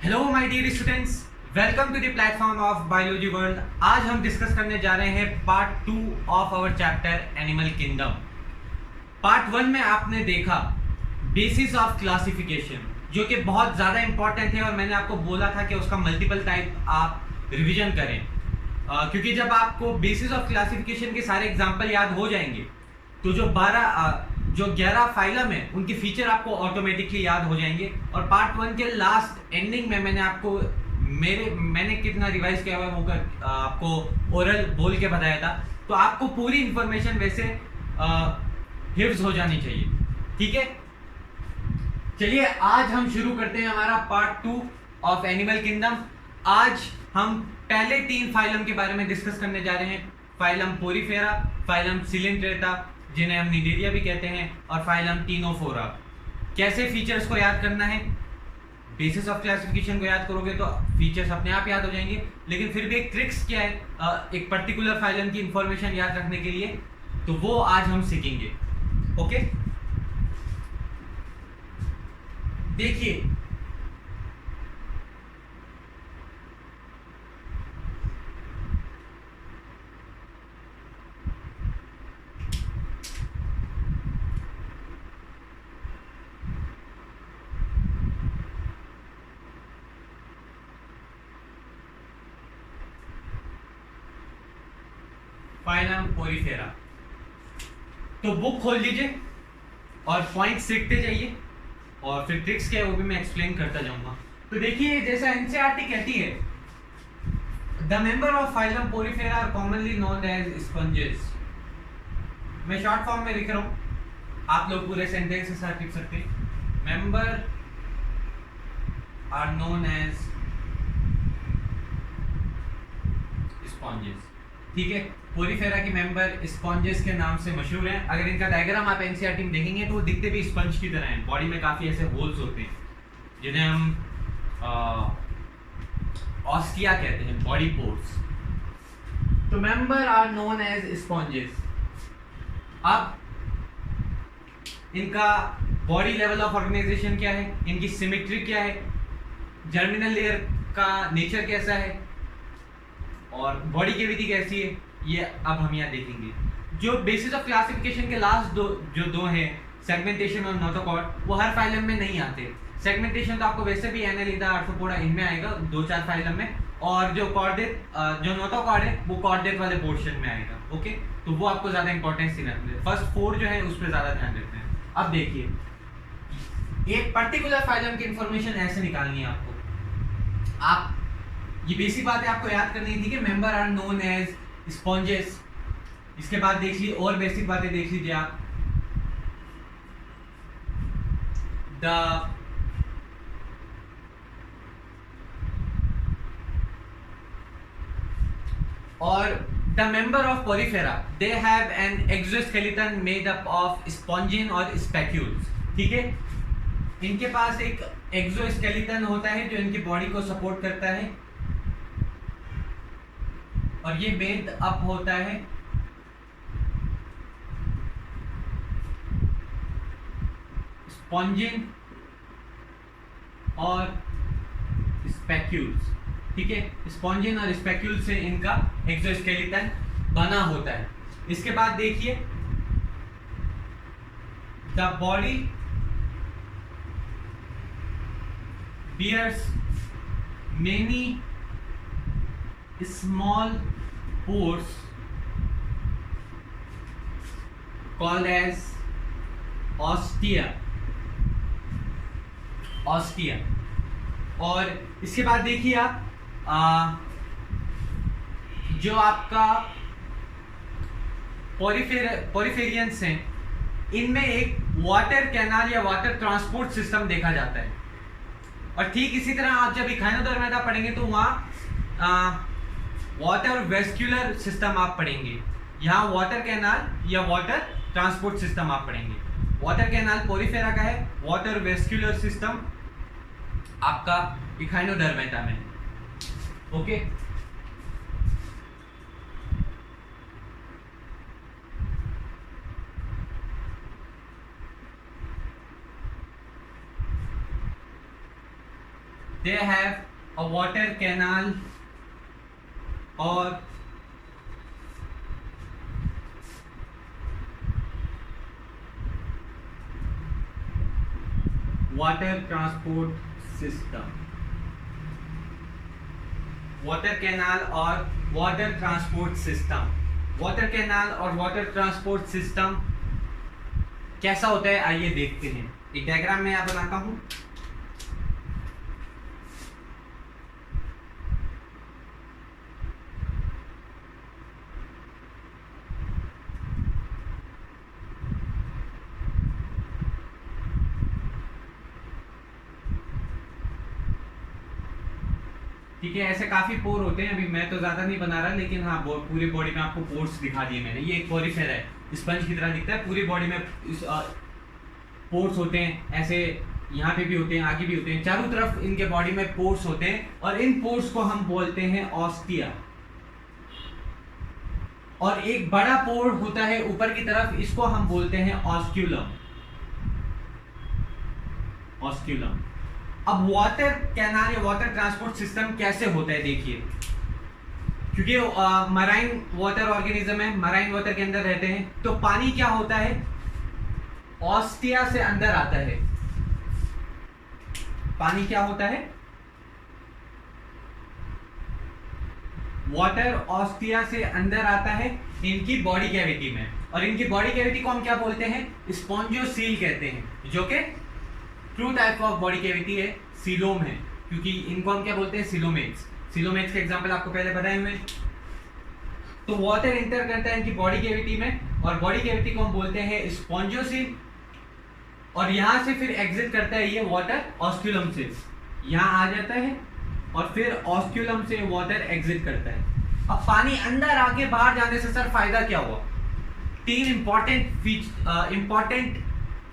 Hello my dear students, welcome to the platform of biology world. आज हम discuss करने जा रहे हैं part 2 of our chapter animal kingdom. Part 1 में आपने देखा बेसिस ऑफ क्लासिफिकेशन, जो कि बहुत ज़्यादा इंपॉर्टेंट है और मैंने आपको बोला था कि उसका मल्टीपल टाइप आप रिविजन करें, क्योंकि जब आपको बेसिस ऑफ क्लासिफिकेशन के सारे एग्जाम्पल याद हो जाएंगे तो जो 11 फाइलम है उनके फीचर आपको ऑटोमेटिकली याद हो जाएंगे। और पार्ट 1 के लास्ट एंडिंग में मैंने आपको मैंने कितना रिवाइज किया हुआ है वो आपको ओरल बोल के बताया था, तो आपको पूरी इंफॉर्मेशन वैसे हिफ्ज हो जानी चाहिए। ठीक है, चलिए आज हम शुरू करते हैं हमारा पार्ट 2 ऑफ एनिमल किंगडम। आज हम पहले 3 फाइलम के बारे में डिस्कस करने जा रहे हैं। फाइलम पोरीफेरा, फाइलम सिलेंट्रेटा जिन्हें हम निडेरिया भी कहते हैं, और फाइलम टीनोफोरा। कैसे फीचर्स को याद करना है? बेसिस ऑफ क्लासिफिकेशन को याद करोगे तो फीचर्स अपने आप याद हो जाएंगे, लेकिन फिर भी एक ट्रिक्स क्या है एक पर्टिकुलर फाइलम की इंफॉर्मेशन याद रखने के लिए, तो वो आज हम सीखेंगे। ओके, देखिए फाइलम पोरीफेरा, तो बुक खोल लीजिए और पॉइंट सीखते जाइए, और फिर ट्रिक्स क्या है वो भी मैं एक्सप्लेन करता जाऊंगा। तो देखिए, जैसा एनसीईआरटी कहती है, the member of phylum porifera are commonly known as sponges. मैं शॉर्ट फॉर्म में लिख रहा हूं, आप लोग पूरे सेंटेंस के साथ लिख सकते हैं। Member are known as sponges. ठीक है, पोरीफेरा के मेंबर स्पॉन्जेस के नाम से मशहूर हैं। अगर इनका डायग्राम आप एनसीईआरटी में देखेंगे तो वो दिखते भी स्पंज की तरह हैं। बॉडी में काफी ऐसे होल्स होते हैं जिन्हें हम ऑस्टिया कहते हैं, बॉडी पोर्स। तो member are known as sponges. अब इनका बॉडी लेवल ऑफ ऑर्गेनाइजेशन क्या है, इनकी सिमेट्री क्या है, जर्मिनल लेयर का नेचर कैसा है, और बॉडी कैविटी कैसी है, ये अब हम यहाँ देखेंगे। जो बेसिस ऑफ क्लासिफिकेशन के लास्ट दो हैं, सेगमेंटेशन और नोटोकॉर्ड, वो हर फाइलम में नहीं आते। सेगमेंटेशन तो आपको वैसे भी एनालिडा, आर्थ्रोपोडा इनमें आएगा 2-4 फाइलम में, और जो कॉर्डेट जो नोटोकॉर्ड है वो कॉर्डेट वाले पोर्शन में आएगा। ओके, तो वो आपको ज्यादा इंपॉर्टेंस नहीं रखते, फर्स्ट 4 जो है उस पर ज्यादा ध्यान देते हैं। अब देखिए, एक पर्टिकुलर फाइलम की इंफॉर्मेशन ऐसे निकालनी है आपको। आप ये बेसिक बातें आपको याद करनी थी कि member are known as sponges. इसके बाद देख लीजिए और बेसिक बातें देख लीजिए आप। द और the member of Porifera they have an exoskeleton made up of spongin और स्पेक्यूल्स। ठीक है, इनके पास एक एक्सोस्केलेटन होता है जो इनकी बॉडी को सपोर्ट करता है, और ये मेड अप होता है स्पॉन्जिन और स्पेक्यूल्स। ठीक है, स्पॉन्जिन और स्पेक्यूल से इनका एक्सोस्केलेटन बना होता है। इसके बाद देखिए, the body bears many small pores called as ostia। और इसके बाद देखिए आप जो आपका पोरीफेरियंस हैं, इनमें एक वाटर कैनाल या वाटर ट्रांसपोर्ट सिस्टम देखा जाता है। और ठीक इसी तरह आप जब इखाइनोडर्मेटा पढ़ेंगे तो वहाँ वाटर वेस्क्यूलर सिस्टम आप पढ़ेंगे, यहाँ वाटर कैनाल या वाटर ट्रांसपोर्ट सिस्टम आप पढ़ेंगे। वाटर कैनाल पोरीफेरा का है, वाटर वेस्क्यूलर सिस्टम आपका इखाइनोडर्मेटा में। Okay, they have a water canal or water transport system. Water canal और water transport system. Water canal और वाटर ट्रांसपोर्ट सिस्टम कैसा होता है आइए देखते हैं. एक डायग्राम मैं यहाँ बनाता हूं. ठीक है, ऐसे काफी पोर होते हैं. अभी मैं तो ज्यादा नहीं बना रहा, लेकिन हाँ पूरी बॉडी में आपको पोर्स दिखा दिए मैंने. ये एक पोरिफेर है, स्पंज की तरह दिखता है. पूरी बॉडी में पोर्स होते हैं. ऐसे यहाँ पे भी होते हैं, आगे भी होते हैं, चारों तरफ इनके बॉडी में पोर्स होते हैं. और इन पोर्स को हम बोलते हैं ऑस्टिया. और एक बड़ा पोर होता है ऊपर की तरफ, इसको हम बोलते हैं ऑस्क्यूलम. ऑस्क्यूलम. अब वाटर कैनाल या वाटर ट्रांसपोर्ट सिस्टम कैसे होता है देखिए. क्योंकि मराइन वाटर ऑर्गेनिज्म है, मराइन वाटर के अंदर रहते हैं, तो पानी क्या होता है, ऑस्टिया से अंदर आता है. पानी क्या होता है, वाटर ऑस्टिया से अंदर आता है इनकी बॉडी कैविटी में. और इनकी बॉडी कैविटी को हम क्या बोलते हैं, स्पॉन्जियोसील कहते हैं, जो कि true type of body cavity है, सीलोम है. क्योंकि इनको हम क्या बोलते हैं, सीलोमेट्स. सीलोमेट्स के एग्जांपल आपको पहले बताए हुए. तो वाटर इंटर करता है इनकी बॉडी कैविटी में, और बॉडी कैविटी को हम बोलते हैं स्पॉन्जियोसील. और यहां से फिर एग्जिट करता है ये वाटर ऑस्क्यूलम से. यहां आ जाता है और फिर ऑस्क्यूलम से वाटर एग्जिट करता है. अब पानी अंदर आके बाहर जाने से सर फायदा क्या हुआ. 3 इंपॉर्टेंट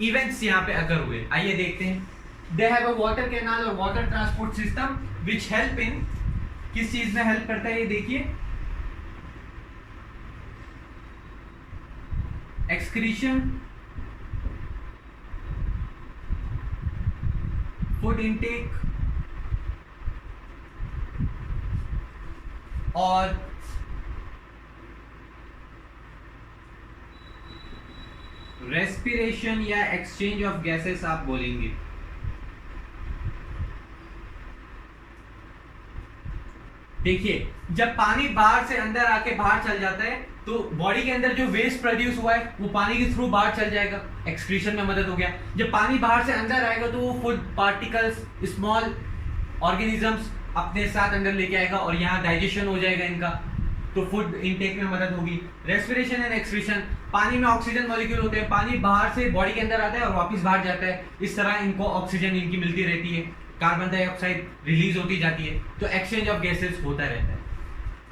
इवेंट्स यहाँ पे अगर हुए, आइए देखते हैं. They have a water canal और water transport system which help in, किस चीज में हेल्प करता है ये देखिए, एक्सक्रीशन, फूड इनटेक और रेस्पिरेशन या एक्सचेंज ऑफ गैसेस आप बोलेंगे. देखिए, जब पानी बाहर से अंदर आके बाहर चल जाता है तो बॉडी के अंदर जो वेस्ट प्रोड्यूस हुआ है वो पानी के थ्रू बाहर चल जाएगा, एक्सक्रीशन में मदद हो गया. जब पानी बाहर से अंदर आएगा तो वो फूड पार्टिकल्स, स्मॉल ऑर्गेनिजम्स अपने साथ अंदर लेके आएगा और यहाँ डाइजेशन हो जाएगा इनका, तो फूड इनटेक में मदद होगी. रेस्पिरेशन एंड एक्सक्रीशन, पानी में ऑक्सीजन मॉलिक्यूल होते हैं, पानी बाहर से बॉडी के अंदर आता है और वापस बाहर जाता है. इस तरह इनको ऑक्सीजन इनकी मिलती रहती है, कार्बन डाइऑक्साइड रिलीज होती जाती है, तो एक्सचेंज ऑफ गैसेस होता रहता है.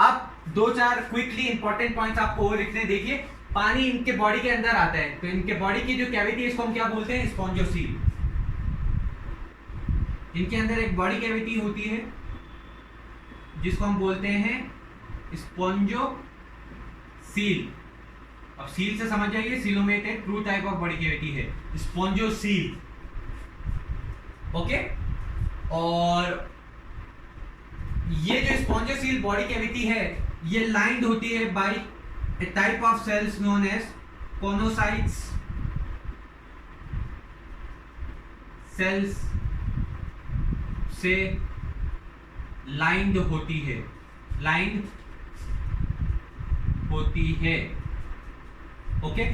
अब 2-4 क्विकली इंपॉर्टेंट पॉइंट्स आपको और लिखने. देखिए, पानी इनके बॉडी के अंदर आता है तो इनके बॉडी की जो कैविटी है इसको हम क्या बोलते हैं, स्पॉन्जियोसील. इनके अंदर एक बॉडी कैविटी होती है जिसको हम बोलते हैं स्पॉन्जियोसील. अब सील से समझ जाइए, सीलोमेट है, true type of body cavity है, स्पॉन्जियोसील. ओके. और ये जो स्पॉन्जियोसील बॉडी कैविटी है ये लाइंड होती है by a type of cells known as choanocytes. Cells से लाइंड होती है, लाइंड होती है. ओके.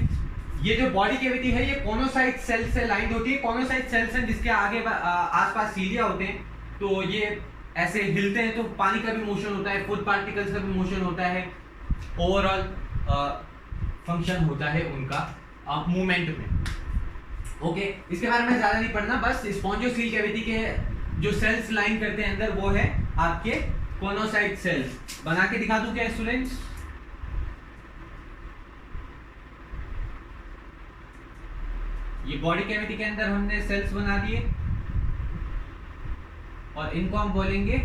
ये जो बॉडी कैविटी है ये कोनोसाइट सेल से लाइंड होती है. कोनोसाइट सेल्स हैं जिसके आगे आसपास सीलिया होते हैं, तो ये ऐसे हिलते हैं तो पानी का भी मोशन होता है, फूड पार्टिकल्स का भी मोशन होता है, ओवरऑल फंक्शन होता है उनका मूवमेंट में. ओके. इसके बारे में ज्यादा नहीं पढ़ना, बस स्पॉन्जियोसील कैविटी के जो सेल्स लाइन करते हैं अंदर वो है आपके कोनोसाइट सेल्स. बना के दिखा दूं क्या स्टूडेंट्स. ये बॉडी कैविटी के अंदर हमने सेल्स बना दिए और इनको हम बोलेंगे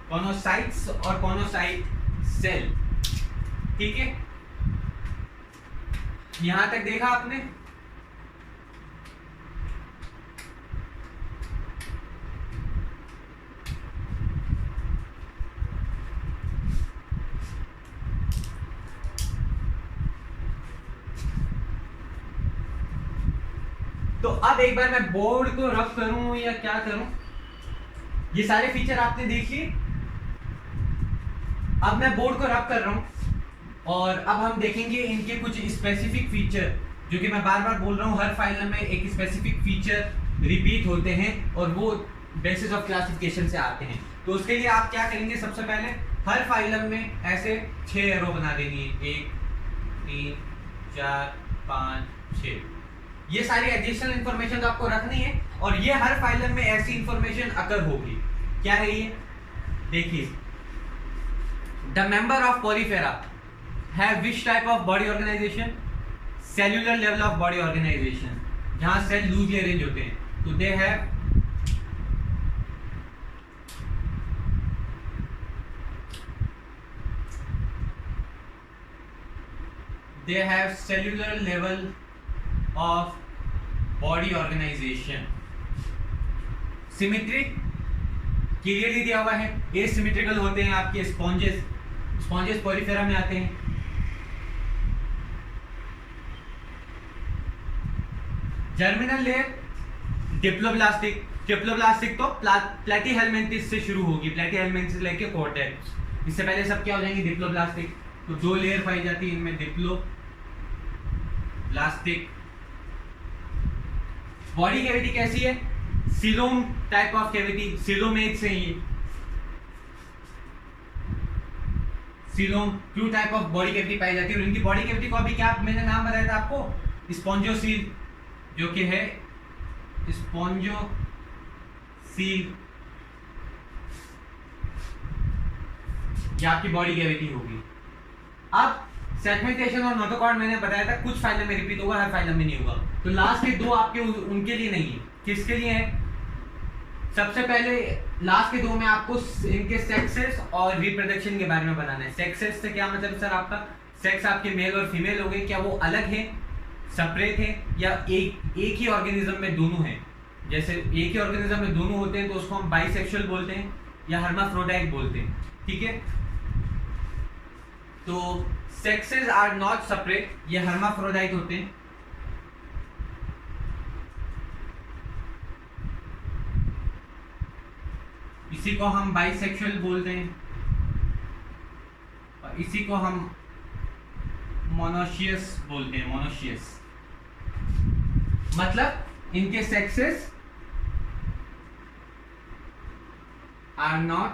कोनोसाइट्स और कोनोसाइट सेल. ठीक है, यहां तक देखा आपने. तो अब एक बार मैं बोर्ड को रब करूं या क्या करूं, ये सारे फीचर आपने देख लिए। अब मैं बोर्ड को रब कर रहा हूं और अब हम देखेंगे इनके कुछ स्पेसिफिक फीचर, जो कि मैं बार बार बोल रहा हूं, हर फाइल में एक स्पेसिफिक फीचर रिपीट होते हैं और वो बेसिस ऑफ क्लासिफिकेशन से आते हैं। तो उसके लिए आप क्या करेंगे, सबसे पहले हर फाइलम में ऐसे 6 एरो बना देनी है, 1 3 4 5 6। ये सारी एडिशनल इंफॉर्मेशन तो आपको रखनी है और ये हर फाइलम में ऐसी इंफॉर्मेशन अकर होगी। क्या है ये, देखिए, the member of porifera have which type of body organization, cellular level of body organization, जहां सेल लूजली अरेंज होते हैं, तो they have cellular level of body organization. Symmetry clearly दिया हुआ है। एसिमेट्रिकल होते हैं आपके स्पॉन्जेस पॉलीफेरा में आते हैं। जर्मिनल लेयर डिप्लोब्लास्टिक तो प्लैटीहेलमिन्थेस से शुरू होगी, प्लैटीहेलमिन्थेस से लेके कॉर्टेक्स, इससे पहले सब क्या हो जाएंगे, डिप्लोब्लास्टिक। तो 2 लेयर पाई जाती है इनमें, डिप्लोब्लास्टिक। बॉडी कैविटी कैसी है, coelom type of cavity, coelomate से ही coelom 2 type of body cavity पाई जाती है। और इनकी बॉडी कैविटी को अभी क्या मैंने नाम बताया था आपको, स्पॉन्जोसील, जो कि है स्पॉन्जोसील, ये आपकी बॉडी कैविटी होगी। अब सेगमेंटेशन और नोटोकॉर्ड मैंने बताया था, कुछ फाइल में रिपीट होगा, हर फाइल में नहीं होगा। तो लास्ट के 2 आपके उनके लिए नहीं है, किसके लिए है, सबसे पहले लास्ट के 2 में आपको इनके सेक्सेस और रिप्रोडक्शन के बारे में बताना है। सेक्सेस से क्या मतलब सर, आपका सेक्स आपके मेल और फीमेल हो गए, क्या वो अलग है, सेपरेट है, या एक ही ऑर्गेनिज्म में दोनों हैं। जैसे एक ही ऑर्गेनिज्म में दोनों होते हैं तो उसको हम बाइसेक्सुअल बोलते हैं या हर्माफ्रोडाइट बोलते हैं, ठीक है। तो सेक्सेस आर नॉट सेपरेट, ये हर्माफ्रोडाइट होते हैं। इसी को हम बाइसेक्सुअल बोलते हैं और इसी को हम मोनोशियस बोलते हैं। मोनोशियस मतलब इनके sexes are not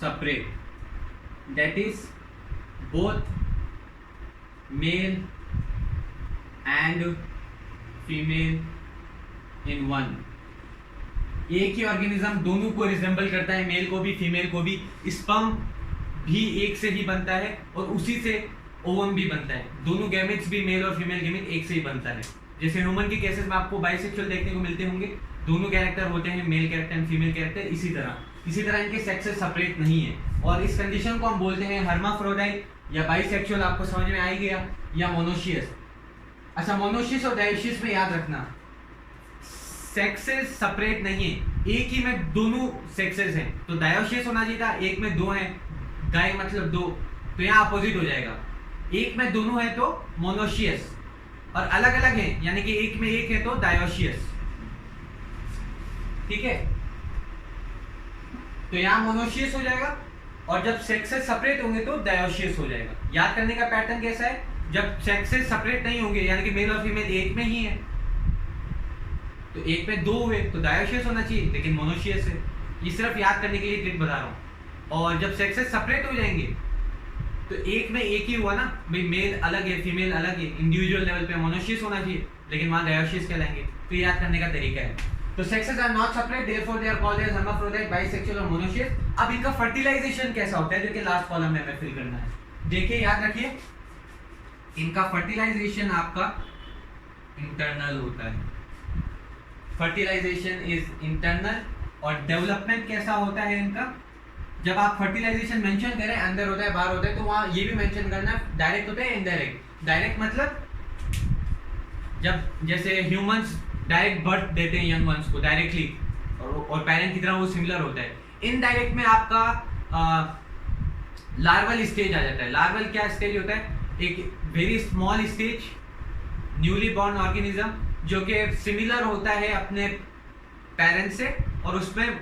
separate, that is both male and female in one। एक ही ऑर्गेनिज्म दोनों को रिजेंबल करता है, मेल को भी फीमेल को भी। स्पर्म भी एक से ही बनता है और उसी से ओवम भी बनता है। दोनों गैमेट्स भी, मेल और फीमेल गैमेट, एक से ही बनता है। जैसे ह्यूमन के केसेस में आपको बाइसेक्सुअल देखने को मिलते होंगे, दोनों कैरेक्टर होते हैं, male character and female character. इसी तरह इनके सेक्सेस सेपरेट नहीं है और इस कंडीशन को हम बोलते हैं हर्माफ्रोडाइट या बाइसेक्सुअल। आपको समझ में आ ही गया, या मोनोशियस। अच्छा, मोनोशियस और डायोशियस में याद रखना, सेक्सेस सेपरेट नहीं है, एक ही में दोनों सेक्सेस हैं। तो डायोशियस होना चाहिए था, एक में 2 हैं, डाई मतलब 2, तो यहाँ अपोजिट हो जाएगा। एक में दोनों है तो मोनोशियस, और अलग अलग है यानी कि एक में एक है तो डायोशियस, ठीक है। तो यहाँ मोनोशियस हो जाएगा और जब सेक्सेस सेपरेट होंगे तो डायोशियस हो जाएगा। याद करने का पैटर्न कैसा है, जब सेक्सेस सेपरेट नहीं होंगे यानी कि मेल और फीमेल एक में ही है, तो एक में 2 हुए तो डायोशियस होना चाहिए, लेकिन मोनोशियस है। ये सिर्फ याद करने के लिए ट्रिक बता रहा हूँ। और जब सेक्सेस सेपरेट हो जाएंगे तो एक में एक ही हुआ ना भाई, मेल अलग है फीमेल अलग है, इंडिविजुअल लेवल पे मोनोशियस होना चाहिए, लेकिन वहाँ डायोशियस कहलाएंगे। तो याद करने का तरीका है। तो sexes are not separate, therefore they are called as hermaphrodite, bisexual और मोनोशियस। अब इनका फर्टिलाइजेशन कैसा होता है, जो कि लास्ट कॉलम में हमें फिल करना है। देखिए, याद रखिए, इनका फर्टिलाइजेशन आपका इंटरनल होता है। Fertilization is internal. और डेवलपमेंट कैसा होता है इनका, जब आप फर्टिलाइजेशन मेंशन करें, अंदर होता है बाहर होता है, तो वहाँ ये भी मेंशन करना है, डायरेक्ट होता है इनडायरेक्ट। डायरेक्ट मतलब जब जैसे ह्यूमंस डायरेक्ट बर्थ देते हैं यंग वंस को डायरेक्टली, और पेरेंट की तरह वो सिमिलर होता है। इनडायरेक्ट में आपका लार्वल स्टेज आ जाता है। लार्वल क्या स्टेज होता है, एक very small stage newly born organism जो कि सिमिलर होता है अपने पेरेंट्स से, और उसमें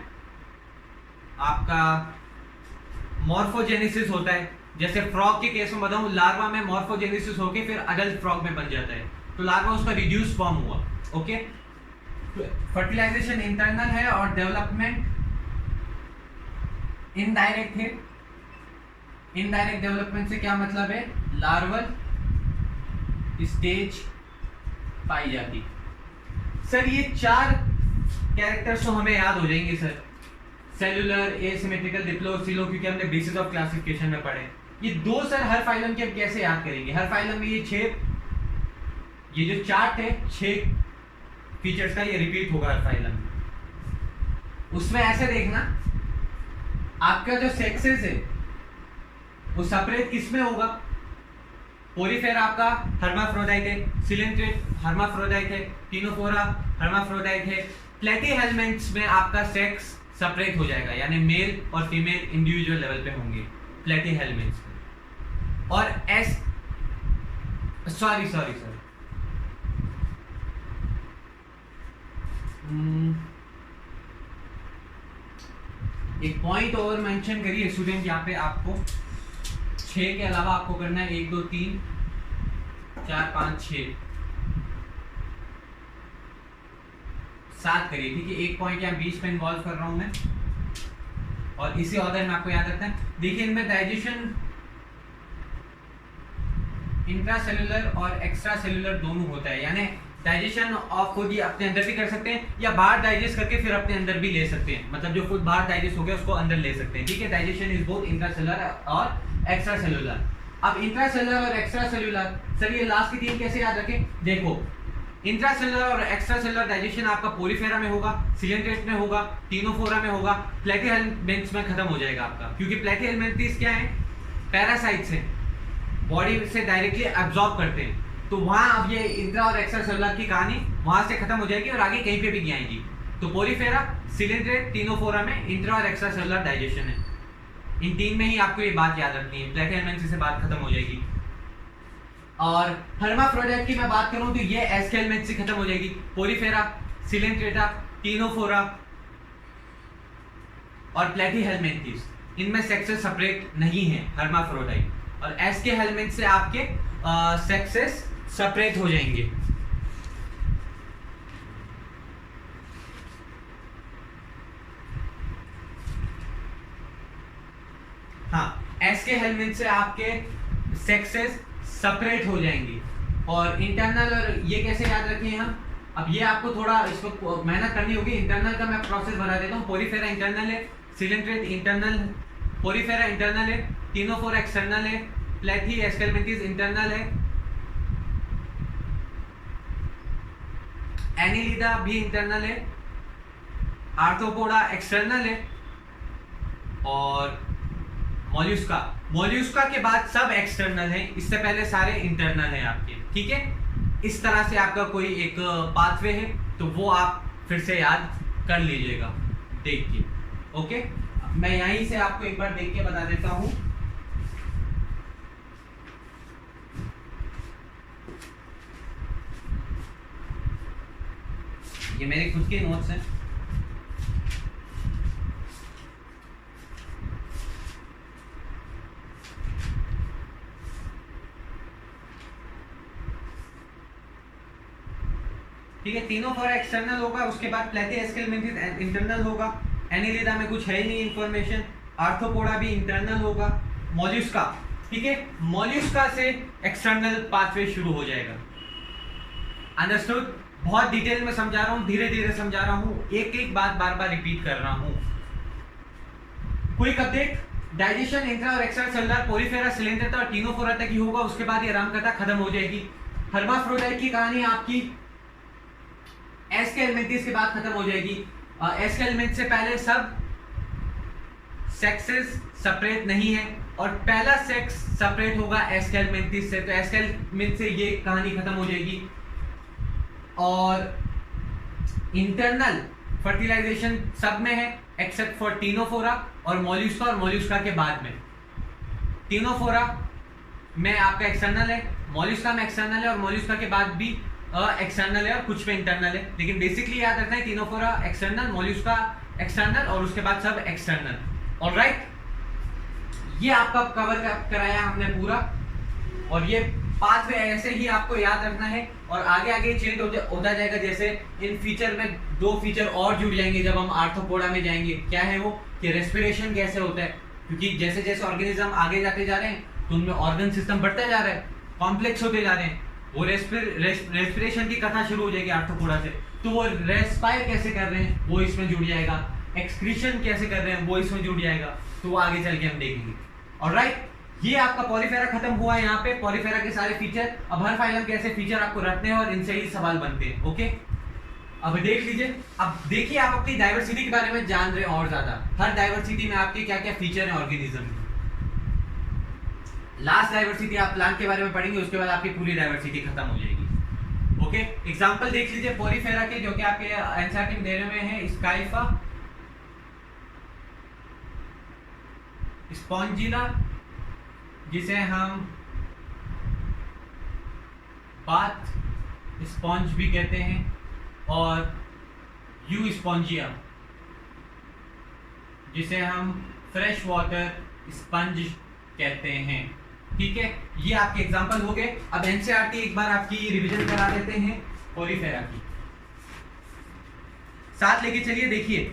आपका मॉर्फोजेनेसिस होता है। जैसे फ्रॉग के केस में बताऊं, लार्वा में मॉर्फोजेनेसिस होके फिर अडल्ट फ्रॉग में बन जाता है, तो लार्वा उसका रिड्यूस फॉर्म हुआ। ओके, फर्टिलाइजेशन इंटरनल है और डेवलपमेंट इनडायरेक्ट है। इनडायरेक्ट डेवलपमेंट से क्या मतलब है, लार्वल स्टेज पाई जाती। सर ये 4 कैरेक्टर्स तो हमें याद हो जाएंगे सर, सेलुलर, एसिमेट्रिकल, डिप्लो, सिलो, क्योंकि हमने बेसिस ऑफ क्लासिफिकेशन में पढ़े। ये 2 सर हर फाइलम के हम कैसे याद करेंगे? हर फाइलम में ये 6, ये जो चार्ट है 6 फीचर्स का, ये रिपीट होगा हर फाइलम में। उसमें ऐसे देखना, आपका जो सेक्सेस है वो सेपरेट किस में होगा? पोरीफेरा आपका हर्माफ्रोडाइट है, सिलेंट्रेट हर्माफ्रोडाइट है, टिनोफोरा हर्माफ्रोडाइट है। प्लेटीहेलमिन्थ्स में आपका सेक्स सेपरेट हो जाएगा, यानी मेल और फीमेल इंडिविजुअल लेवल पे होंगे प्लेटीहेलमिन्थ्स में। और सॉरी एक पॉइंट और मेंशन करिए स्टूडेंट, यहाँ पे आपको 6 के अलावा आपको करना है 1 2 3 4 5 6 7 करिए, ठीक है। एक पॉइंट यहाँ बीच में इन्वॉल्व कर रहा हूं मैं, और इसी ऑर्डर में आपको याद रखना है। देखिए इनमें डाइजेशन इंट्रासेलुलर और एक्स्ट्रा सेलुलर दोनों होता है, यानी डाइजेशन ऑफ फूड ये अपने अंदर भी कर सकते हैं या बाहर डाइजेस्ट करके फिर अपने अंदर भी ले सकते हैं, मतलब जो फूड बाहर डाइजेस्ट हो गया उसको अंदर ले सकते हैं, ठीक है। डाइजेशन इज बोथ इंट्रासेलुलर और एक्स्ट्रा सेलुलर। अब इंट्रासेलुलर और एक्स्ट्रा सेलुलर, सर ये लास्ट की 3 कैसे याद रखें? देखो, इंट्रासेलुलर और एक्स्ट्रा सेलुलर डाइजेशन आपका पोरीफेरा में होगा, सिलेंट्रेट में होगा, टिनोफोरा में होगा, प्लेटीहेलमिन्थ्स में खत्म हो जाएगा आपका, क्योंकि प्लेटीहेलमिन्थ्स क्या है, पैरासाइट्स हैं, बॉडी से डायरेक्टली एब्जॉर्ब करते हैं। तो वहां अब ये इंट्रा और एक्स्ट्रा सेलुलर की कहानी वहां से खत्म हो जाएगी और आगे कहीं पे भी नहीं आएगी। तो पोरीफेरा, सिलेंट्रेट, टिनोफोरा में इंट्रा और एक्स्ट्रा सेलुलर डाइजेशन है। इन 3 में ही आपको ये बात याद रखनी है, प्लेटीहेलमिन्थ्स से बात खत्म हो जाएगी। और हर्माफ्रोडाइट की मैं बात करूं तो ये एस्केलमेंट से खत्म हो जाएगी, पोरीफेरा, सिलेंट्रेटा, टिनोफोरा और प्लेटीहेलमिन्थ्स, इनमें सेक्सेस सेपरेट नहीं है हर्माफ्रोडाइट, और एस्केलमेंट से आपके सेक्सेस सेपरेट हो जाएंगे। हाँ, एस्केलमेंट से आपके सेक्सेस सेपरेट हो जाएंगे। और इंटरनल, और ये कैसे याद रखें हम? अब ये आपको थोड़ा इसको मेहनत करनी होगी। इंटरनल का मैं प्रोसेस बता देता हूँ। पोरीफेरा इंटरनल है, सिलेंट्रेट इंटरनल, पोरीफेरा इंटरनल है, टिनोफोरा एक्सटर्नल है, प्लेटी एस्केलमेंथिस इंटरनल है, एनिलिडा भी इंटरनल है, आर्थ्रोपोडा एक्सटर्नल है, और मॉल्यूस्का के बाद सब एक्सटर्नल है, इससे पहले सारे इंटरनल हैं आपके, ठीक है। इस तरह से आपका कोई एक पाथवे है, तो वो आप फिर से याद कर लीजिएगा देख के। ओके, मैं यहीं से आपको एक बार देख के बता देता हूं। ये मेरे खुद के नोट्स हैं। ठीक है, टिनोफोरा एक्सटर्नल होगा, उसके बाद प्लेटी एस्केलमेंथिस इंटरनल होगा, एनिलिडा में कुछ है ही नहीं इंफॉर्मेशन, आर्थ्रोपोडा भी इंटरनल होगा, मॉल्यूस्का, ठीक है, मॉल्यूस्का से एक्सटर्नल पाथवे शुरू हो जाएगा। अंडरस्टूड? बहुत डिटेल में समझा रहा हूँ, धीरे धीरे समझा रहा हूँ, एक एक बात बार बार रिपीट कर रहा हूँ। क्विक अपडेट, डाइजेशन इंट्रा और एक्स्ट्रा सेलुलर पोरीफेरा, सिलेंट्रेटा और टिनोफोरा तक ही होगा, उसके बाद ये रामकथा खत्म हो जाएगी। हर्माफ्रोडाइट की कहानी आपकी एस्केलमेंथिस के बाद खत्म हो जाएगी। एस्केलमेंथ से पहले सब सेक्सेस सेपरेट नहीं है, और पहला सेक्स सेपरेट होगा एस्केलमेंथिस से, तो एस्केलमेंथ से ये कहानी खत्म हो जाएगी। और इंटरनल फर्टिलाइजेशन सब में है एक्सेप्ट फॉर टिनोफोरा और मॉल्यूस्का के बाद में। टिनोफोरा में आपका एक्सटर्नल है, मॉल्यूस्का में एक्सटर्नल है और मॉल्यूस्का के बाद भी एक्सटर्नल है और कुछ में इंटरनल है, लेकिन बेसिकली याद रखना है क्टिनोफोरा एक्सटर्नल, मॉल्यूस्का एक्सटर्नल और उसके बाद सब एक्सटर्नल। ऑलराइट, ये आपका कवर कराया हमने पूरा, और ये पाथवे ऐसे ही आपको याद रखना है और आगे आगे चेंज होता जाएगा। जैसे इन फीचर में 2 फीचर और जुड़ जाएंगे जब हम आर्थ्रोपोडा में जाएंगे। क्या है वो कि रेस्पिरेशन कैसे होता है, क्योंकि जैसे जैसे ऑर्गेनिज्म आगे जाते जा रहे हैं तो उनमें ऑर्गन सिस्टम बढ़ता जा रहा है, कॉम्प्लेक्स होते जा रहे हैं। वो रेस्पिरेशन की कथा शुरू हो जाएगी आर्थ्रोपोडा से, तो वो रेस्पायर कैसे कर रहे हैं वो इसमें जुड़ जाएगा, एक्सक्रीशन कैसे कर रहे हैं वो इसमें जुड़ जाएगा, तो वो आगे चल के हम देखेंगे। ऑलराइट, ये आपका पॉलीफेरा खत्म हुआ है यहाँ पे, पॉलीफेरा के सारे फीचर। अब हर फाइलम के ऐसे फीचर आपको रखने हैं और इनसे ही सवाल बनते हैं। ओके, अब देख लीजिए, अब देखिए आप अपनी डाइवर्सिटी के बारे में जान रहे हैं और ज्यादा, हर डाइवर्सिटी में आपके क्या क्या फीचर हैं ऑर्गेनिज्म के। लास्ट डाइवर्सिटी आप प्लांट के बारे में पढ़ेंगे, उसके बाद आपकी पूरी डाइवर्सिटी खत्म हो जाएगी। ओके, एग्जांपल देख लीजिए पॉलीफेरा के, जो कि आपके एनसीईआरटी में देने में है। स्काइफा, स्पॉन्जिला जिसे हम बाथ स्पॉन्ज भी कहते हैं, और यू स्पॉन्जिया जिसे हम फ्रेश वाटर स्पंज कहते हैं। ठीक है, ये आपके एग्जांपल हो गए। अब एनसीईआरटी एक बार आपकी रिवीजन करा देते हैं पॉलीफेरा की, साथ लेके चलिए। देखिए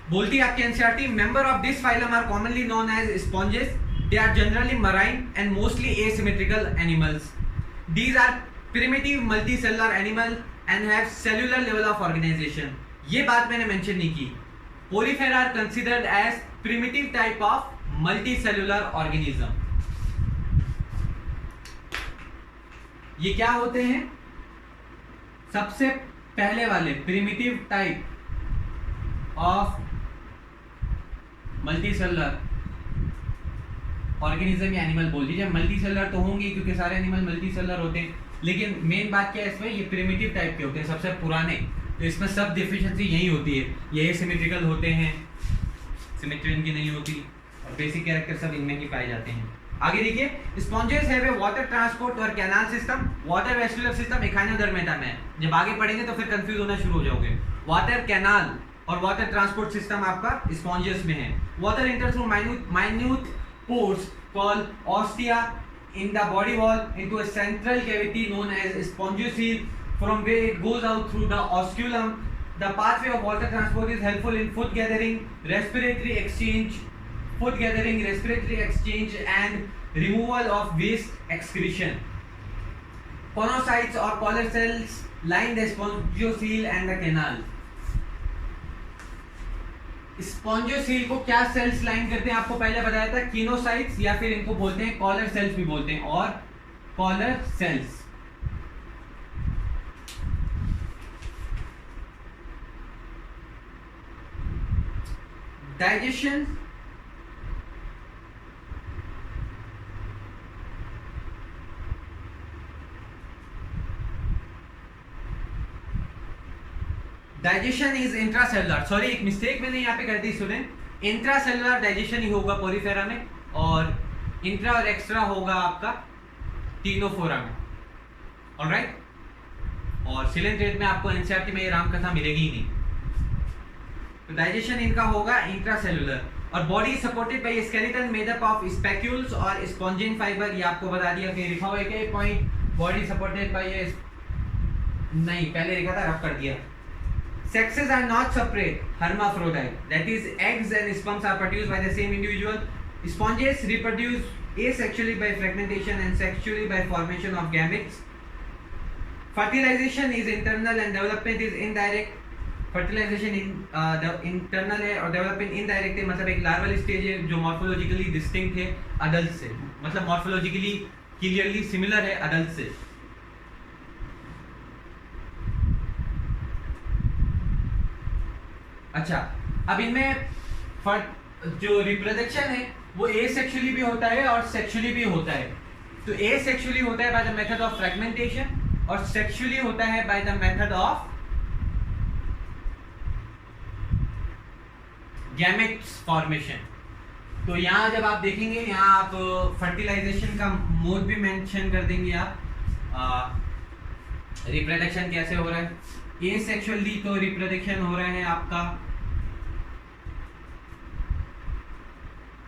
बोलती है आपकी NCERT, member of this phylum are commonly known as sponges. They are generally marine and mostly asymmetrical animals. These are primitive multicellular animal and have cellular level of organization. ये बात मैंने मेंशन नहीं की। Polyphera are considered as primitive type of multicellular organism. ये क्या होते हैं? सबसे पहले वाले primitive type of multicellular organism या एनिमल बोल दीजिए। मल्टी सेलर तो होंगे क्योंकि सारे एनिमल मल्टी सेलर होते हैं, लेकिन मेन बात क्या है इसमें, ये प्रिमिटिव टाइप के होते हैं, सबसे पुराने। तो इसमें सब डिफिशिएंसी यही होती है, ये सिमेट्रिकल होते हैं, सिमेट्री इनकी नहीं होती, और बेसिक कैरेक्टर सब इनमें ही पाए जाते हैं। आगे देखिए, sponges have a water transport और canal system, water vascular system Echinodermata में। जब आगे पढ़ेंगे तो फिर कंफ्यूज होना शुरू हो जाओगे। वाटर कैनाल और वाटर ट्रांसपोर्ट सिस्टम आपका स्पॉन्जेस में है। Water enter through minute pores called ostia in the body wall into a central cavity known as spongiocele, from where it goes out through the osculum. The pathway of water transport is helpful in food gathering, respiratory exchange, and removal of waste excretion. Ponocytes or polar cells line the spongiocele and the canal. Spongocoel को क्या sales line करते हैं, आपको पहले बताया था, कीनोसाइट्स, या फिर इनको बोलते हैं कॉलर सेल्स भी बोलते हैं, और collar cells. Digestion, digestion is intracellular, sorry एक मिस्टेक मैंने यहाँ पे कर दी स्टूडेंट, इंट्रासेलुलर डाइजेशन ही होगा पॉलीफेरा में, और इंट्रा और एक्स्ट्रा होगा आपका क्टिनोफोरा में। ऑलराइट, और सिलेंट्रेट में आपको एनसीईआरटी में ये राम कथा मिलेगी ही नहीं। तो डाइजेशन इनका होगा इंट्रासेलुलर, और body supported by skeleton made up of spicules और स्पॉन्जिन फाइबर। ये आपको बता दिया कि लिखा हुआ है कि पॉइंट, बॉडी सपोर्टेड बाय, नहीं पहले लिखा था, रब कर दिया। Sexes are not separate, hermaphrodite. That is, eggs and sperms are produced by the same individual. Sponges reproduce asexually by fragmentation and sexually by formation of gametes. Fertilization is internal and development is indirect. Fertilization in the internal है और development indirect है, मतलब एक larval stage है जो morphologically distinct है adult से, मतलब morphologically clearly similar है adult से। अच्छा, अब इनमें जो रिप्रोडक्शन है वो एसेक्सुअली भी होता है और सेक्सुअली भी होता है। तो एसेक्सुअली होता है by the method of fragmentation और सेक्सुअली होता है by the method of gametes formation. तो यहाँ जब आप देखेंगे, यहाँ आप फर्टिलाइजेशन का मोड भी मेंशन कर देंगे आप। रिप्रोडक्शन कैसे हो रहा है, एसेक्सुअली तो रिप्रोडक्शन हो रहा है आपका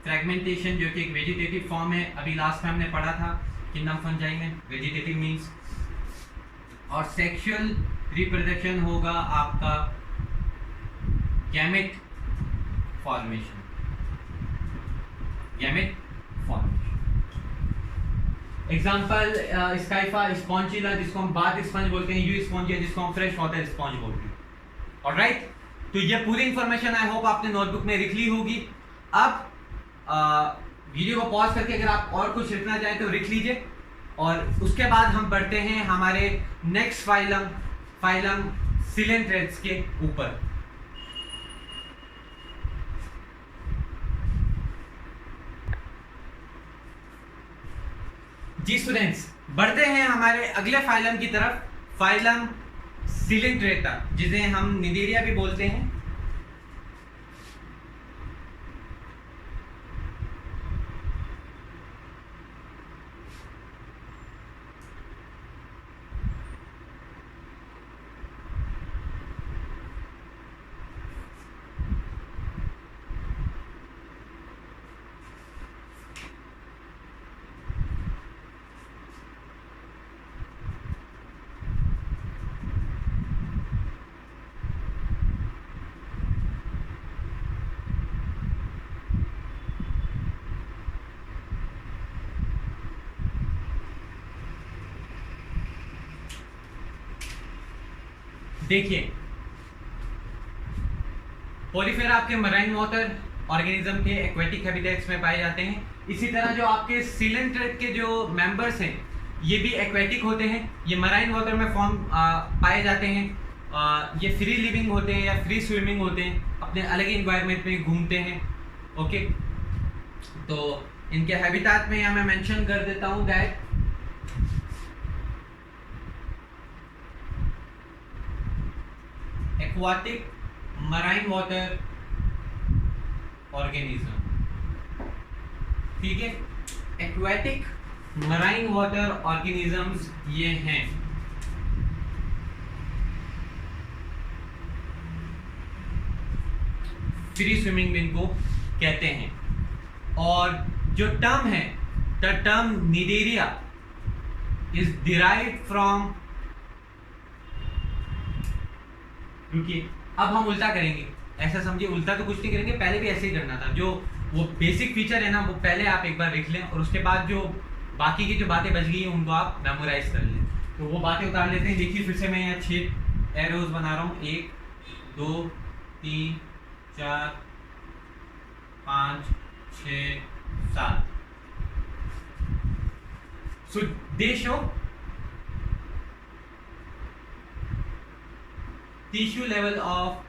फ्रैगमेंटेशन, जो कि एक वेजिटेटिव फॉर्म है। अभी लास्ट में हमने पढ़ा था किंगडम फंजाई में, वेजिटेटिव मीन्स। और सेक्सुअल रिप्रोडक्शन होगा आपका gamete formation, gamete formation. Example Scypha Spongilla, जिसको हम बाथ स्पंज बोलते हैं, यू स्पॉन्जिया जिसको हम फ्रेश वाटर स्पॉन्ज बोलते हैं। ऑलराइट, तो ये पूरी इंफॉर्मेशन आई होप आपने नोटबुक में लिख ली होगी। अब वीडियो को पॉज करके अगर आप और कुछ लिखना चाहें तो लिख लीजिए, और उसके बाद हम बढ़ते हैं हमारे नेक्स्ट फाइलम सिलेंट्रेट्स के ऊपर। जी स्टूडेंट्स, बढ़ते हैं हमारे अगले फाइलम की तरफ, फाइलम सिलेंट्रेटा, जिसे हम निडेरिया भी बोलते हैं। देखिए, पोलिफेरा आपके मराइन वाटर ऑर्गेनिज्म के एक्वेटिक हैबिटेट्स में पाए जाते हैं। इसी तरह जो आपके सिलेंट्रेट के जो मेंबर्स हैं ये भी एक्वेटिक होते हैं, ये मराइन वाटर में फॉर्म पाए जाते हैं। ये फ्री लिविंग होते हैं या फ्री स्विमिंग होते हैं, अपने अलग ही इन्वायरमेंट में घूमते हैं। ओके, तो इनके हैबिटेट में यहाँ मैं मेंशन कर देता हूँ that aquatic marine water organism. ठीक है, एक्वाटिक मराइन वाटर ऑर्गेनिजम्स ये हैं। फ्री स्विमिंग भी इनको कहते हैं। और जो टर्म है, the term Cnidaria is derived from, क्योंकि अब हम उल्टा करेंगे, ऐसा समझिए, उल्टा तो कुछ नहीं करेंगे, पहले भी ऐसे ही करना था। जो वो बेसिक फीचर है ना, वो पहले आप एक बार लिख लें, और उसके बाद जो बाकी की जो बातें बच गई हैं उनको आप मेमोराइज कर लें। तो वो बातें उतार लेते हैं। देखिए, फिर से मैं यहाँ 6 एरोज बना रहा हूँ, 1 2 3 4 5 6 7। So they show tissue level of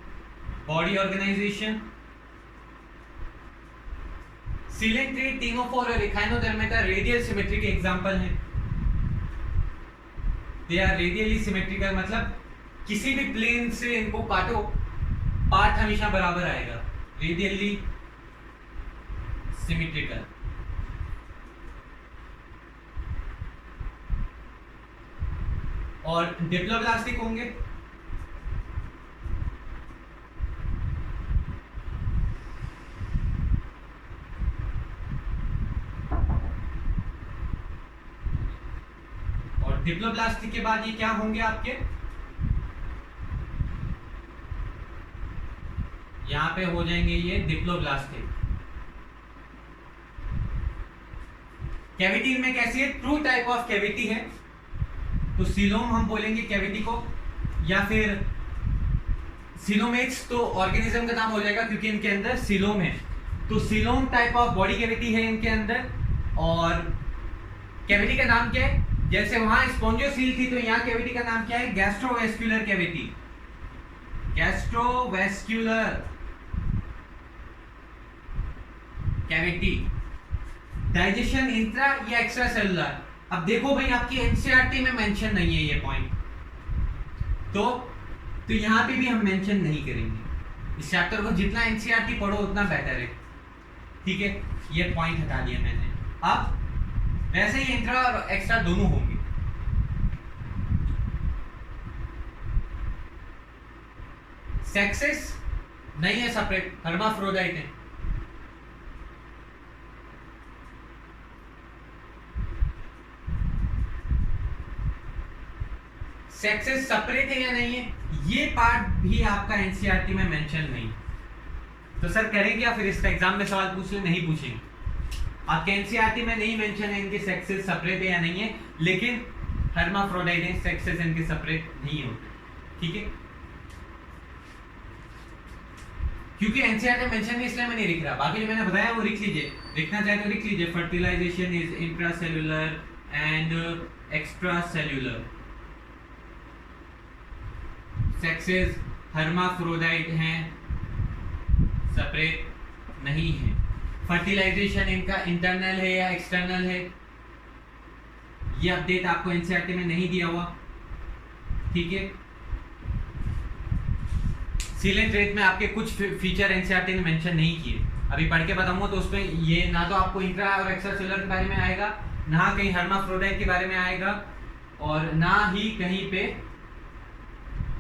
body organization. Coelenterate, ctenophore और एखाइनोडर्मेटा रेडियल सिमेट्री के एग्जांपल हैं। दे आर रेडियली सिमेट्रिकल, मतलब किसी भी प्लेन से इनको काटो, पार्ट हमेशा बराबर आएगा, रेडियली सिमेट्रिकल। और डिप्लोब्लास्टिक होंगे। डिप्लोब्लास्टिक के बाद ये क्या होंगे आपके, यहां पे हो जाएंगे ये डिप्लोब्लास्टिक। कैविटी में कैसी है, ट्रू टाइप ऑफ कैविटी है, तो सीलोम हम बोलेंगे कैविटी को, या फिर सीलोमेट्स तो ऑर्गेनिज्म का नाम हो जाएगा क्योंकि इनके अंदर सीलोम है। तो coelom type of body cavity है इनके अंदर। और कैविटी का नाम क्या है, जैसे वहां स्पॉन्जियोसील थी तो यहाँ कैविटी का नाम क्या है, गैस्ट्रोवेस्क्यूलर कैविटी। गैस्ट्रोवेस्क्यूलर कैविटी। डाइजेशन इंट्रा या एक्स्ट्रा सेलुलर। अब देखो भाई, आपकी एनसीईआरटी में मेंशन नहीं है ये पॉइंट, तो यहाँ पे भी हम मेंशन नहीं करेंगे। इस चैप्टर को जितना एनसीईआरटी पढ़ो उतना बेटर है। ठीक है, ये पॉइंट हटा दिया मैंने। अब वैसे ही इंट्रा और एक्स्ट्रा दोनों होंगे। सेक्सेस नहीं है सेपरेट, हर्माफ्रोडाइट है। सेक्सेस सेपरेट है या नहीं है, ये पार्ट भी आपका एनसीईआरटी में मेंशन नहीं। तो सर करेंगे या फिर इसका एग्जाम में सवाल पूछ ले? नहीं पूछेंगे। आपके एनसीईआरटी में नहीं मेंशन है इनके सेक्सेस सेपरेट है या नहीं है, लेकिन हर्माफ्रोडाइट है, सेक्सेस इनके सेपरेट नहीं होते, ठीक है। क्योंकि एनसीईआरटी में मेंशन नहीं इसलिए मैं नहीं लिख रहा, बाकी जो मैंने बताया वो लिख लीजिए, लिखना चाहे तो लिख लीजिए। Fertilization is intracellular and extracellular, sexes hermaphrodite हैं, सेपरेट नहीं है। फर्टिलाइजेशन इनका इंटरनल है या एक्सटर्नल है, ये अपडेट आपको एनसीईआरटी में नहीं दिया हुआ, ठीक है। सीलेंट रेट में आपके कुछ फीचर एनसीईआरटी ने मेंशन नहीं किए, अभी पढ़ के बताऊंगा तो उसमें ये ना तो आपको इंट्रा और एक्स्ट्रा सेलुलर के बारे में आएगा, ना कहीं हर्माफ्रोडाइट के बारे में आएगा, और ना ही कहीं पे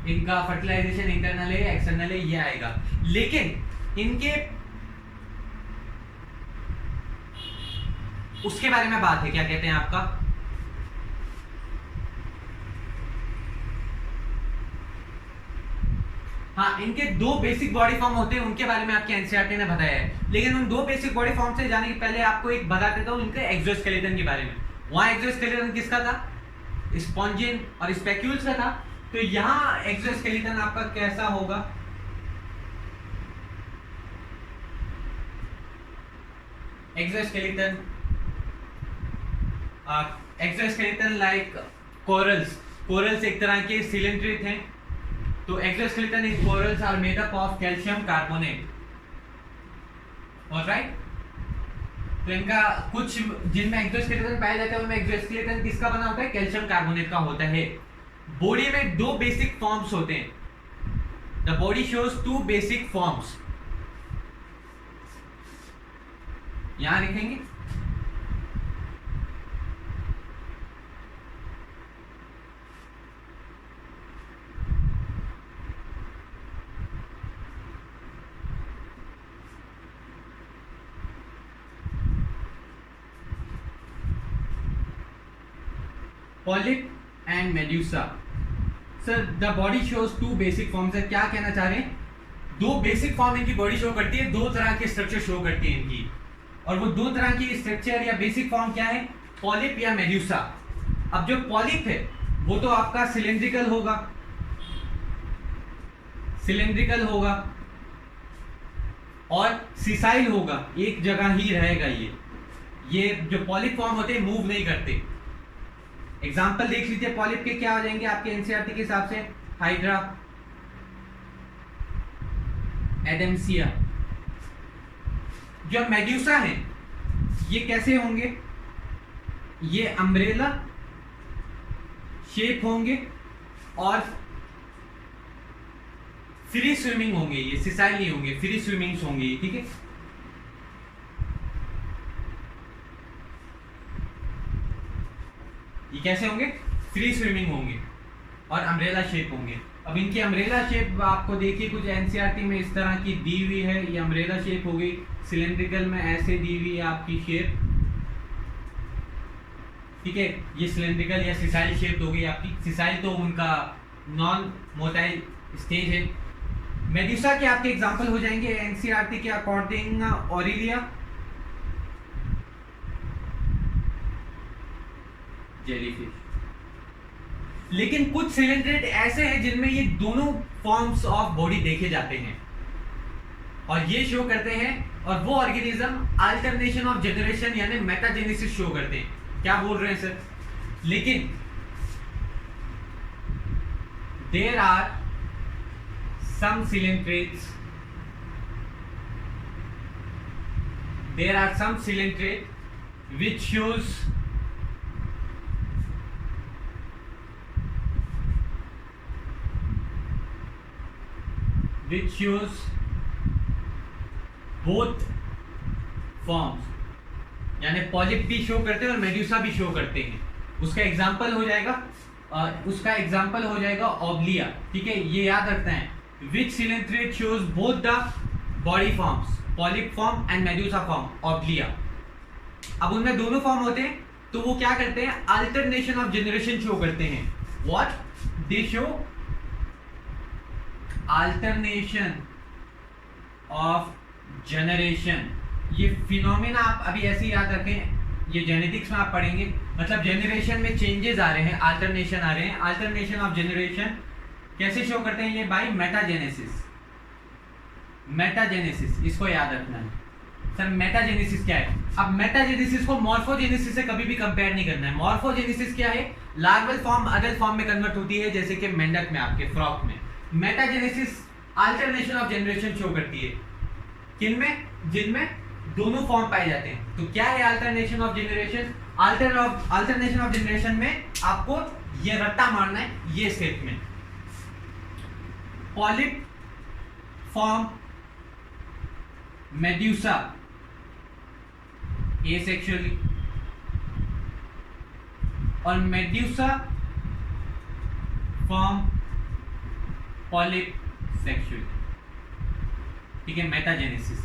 इनका फर्टिलाइजेशन इंटरनल है एक्सटर्नल है ये आएगा। लेकिन इनके उसके बारे में बात है, क्या कहते हैं आपका, हाँ, इनके दो बेसिक बॉडी फॉर्म होते हैं, उनके बारे में आपके एनसीईआरटी ने बताया है। लेकिन उन दो बेसिक बॉडी फॉर्म से जाने के पहले आपको एक बता देता हूं इनके एक्सोस्केलेटन के बारे में। वहां एक्सोस्केलेटन किसका था? स्पॉन्जिन और स्पेक्यूल्स का था। तो यहां एक्सोस्केलेटन आपका कैसा होगा? एक्सोस्केलेटन लाइक कोरल्स एक तरह के सिलेंड्रेट हैं। तो exoskeleton in corals are made up of calcium carbonate, alright. तो इनका कुछ जिनमें एक्सोस्केलेटन पाया जाता है उनमें एक्सोस्केलेटन किसका बना होता है? कैल्शियम कार्बोनेट का होता है। बॉडी में दो बेसिक फॉर्म्स होते हैं, the body shows two basic forms, यहां लिखेंगे। Polyp and medusa. Sir the body shows two basic forms है, क्या कहना चाह रहे हैं? दो बेसिक फॉर्म इनकी बॉडी शो करती है, दो तरह के स्ट्रक्चर शो करती है इनकी, और वो दो तरह की स्ट्रक्चर या बेसिक फॉर्म क्या है? पॉलिप या मेड्यूसा। अब जो पॉलिप है वो तो आपका सिलेंड्रिकल होगा और सिसाइल होगा, एक जगह ही रहेगा। ये जो पॉलिप फॉर्म होते हैं मूव नहीं करते। एग्जाम्पल देख लीजिए पॉलिप के, क्या हो जाएंगे आपके एनसीईआरटी के हिसाब से? हाइड्रा, एडेम्सिया। जो मेड्यूसा है ये कैसे होंगे? ये अम्ब्रेला शेप होंगे और फ्री स्विमिंग होंगे, ये सिसाइल नहीं होंगे, फ्री स्विमिंग्स होंगे, ठीक है। ये कैसे होंगे? फ्री स्विमिंग होंगे और अम्ब्रेला शेप होंगे। अब इनकी अम्ब्रेला शेप आपको देखिए कुछ एनसीईआरटी में इस तरह की दी हुई है, ये अम्ब्रेला शेप हो गई। सिलेंड्रिकल में ऐसे दी हुई है आपकी शेप, ठीक है। ये सिलेंड्रिकल या सिसाइल शेप हो गई आपकी। सिसाइल तो उनका नॉन मोटाइल स्टेज है। मेड्यूसा के आपके एग्जांपल हो जाएंगे एनसीईआरटी के अकॉर्डिंग ऑरिलिया, जेलीफिश। लेकिन कुछ सिलेंड्रेट ऐसे हैं जिनमें ये दोनों फॉर्म्स ऑफ बॉडी देखे जाते हैं और ये शो करते हैं, और वो ऑर्गेनिज्म अल्टरनेशन ऑफ जनरेशन यानी मेटाजेनेसिस शो करते हैं। क्या बोल रहे हैं सर? लेकिन there are some coelentrates, there are some coelentrate which shows both forms, यानी पॉलिप भी शो करते हैं और मेड्यूसा भी शो करते हैं। उसका एग्जांपल हो जाएगा ऑब्लिया। ठीक है, ये याद रखना है। Which coelenterate shows both the body forms, polyp form and medusa form, Obelia. अब उनमें दोनों फॉर्म होते हैं, तो वो क्या करते हैं, अल्टरनेशन ऑफ जनरेशन शो करते हैं। What they show, alternation of generation. ये फिनोमेना आप अभी ऐसे ही याद रखें, ये जेनेटिक्स में आप पढ़ेंगे। मतलब जनरेशन में चेंजेस आ रहे हैं, अल्टरनेशन आ रहे हैं। अल्टरनेशन ऑफ जनरेशन कैसे शो करते हैं, ये बाय मेटाजेनेसिस। मेटाजेनेसिस, इसको याद रखना है। सर मेटाजेनेसिस क्या है? अब मेटाजेनेसिस को मॉर्फोजेनेसिस से कभी भी कंपेयर नहीं करना है। मॉर्फोजेनेसिस क्या है, लार्वल फॉर्म अडल्ट फॉर्म में कन्वर्ट होती है, जैसे कि मेंढक में, आपके फ्रॉक में। Metagenesis alternation of generation show करती है, किनमें, जिनमें दोनों फॉर्म पाए जाते हैं। तो क्या है alternation of generation? Alternation of generation में आपको ये रट्टा मारना है, ये statement, polyp form medusa asexually और मेड्यूसा फॉर्म पॉलिप सेक्सुअली। ठीक है, मेटाजेनेसिस,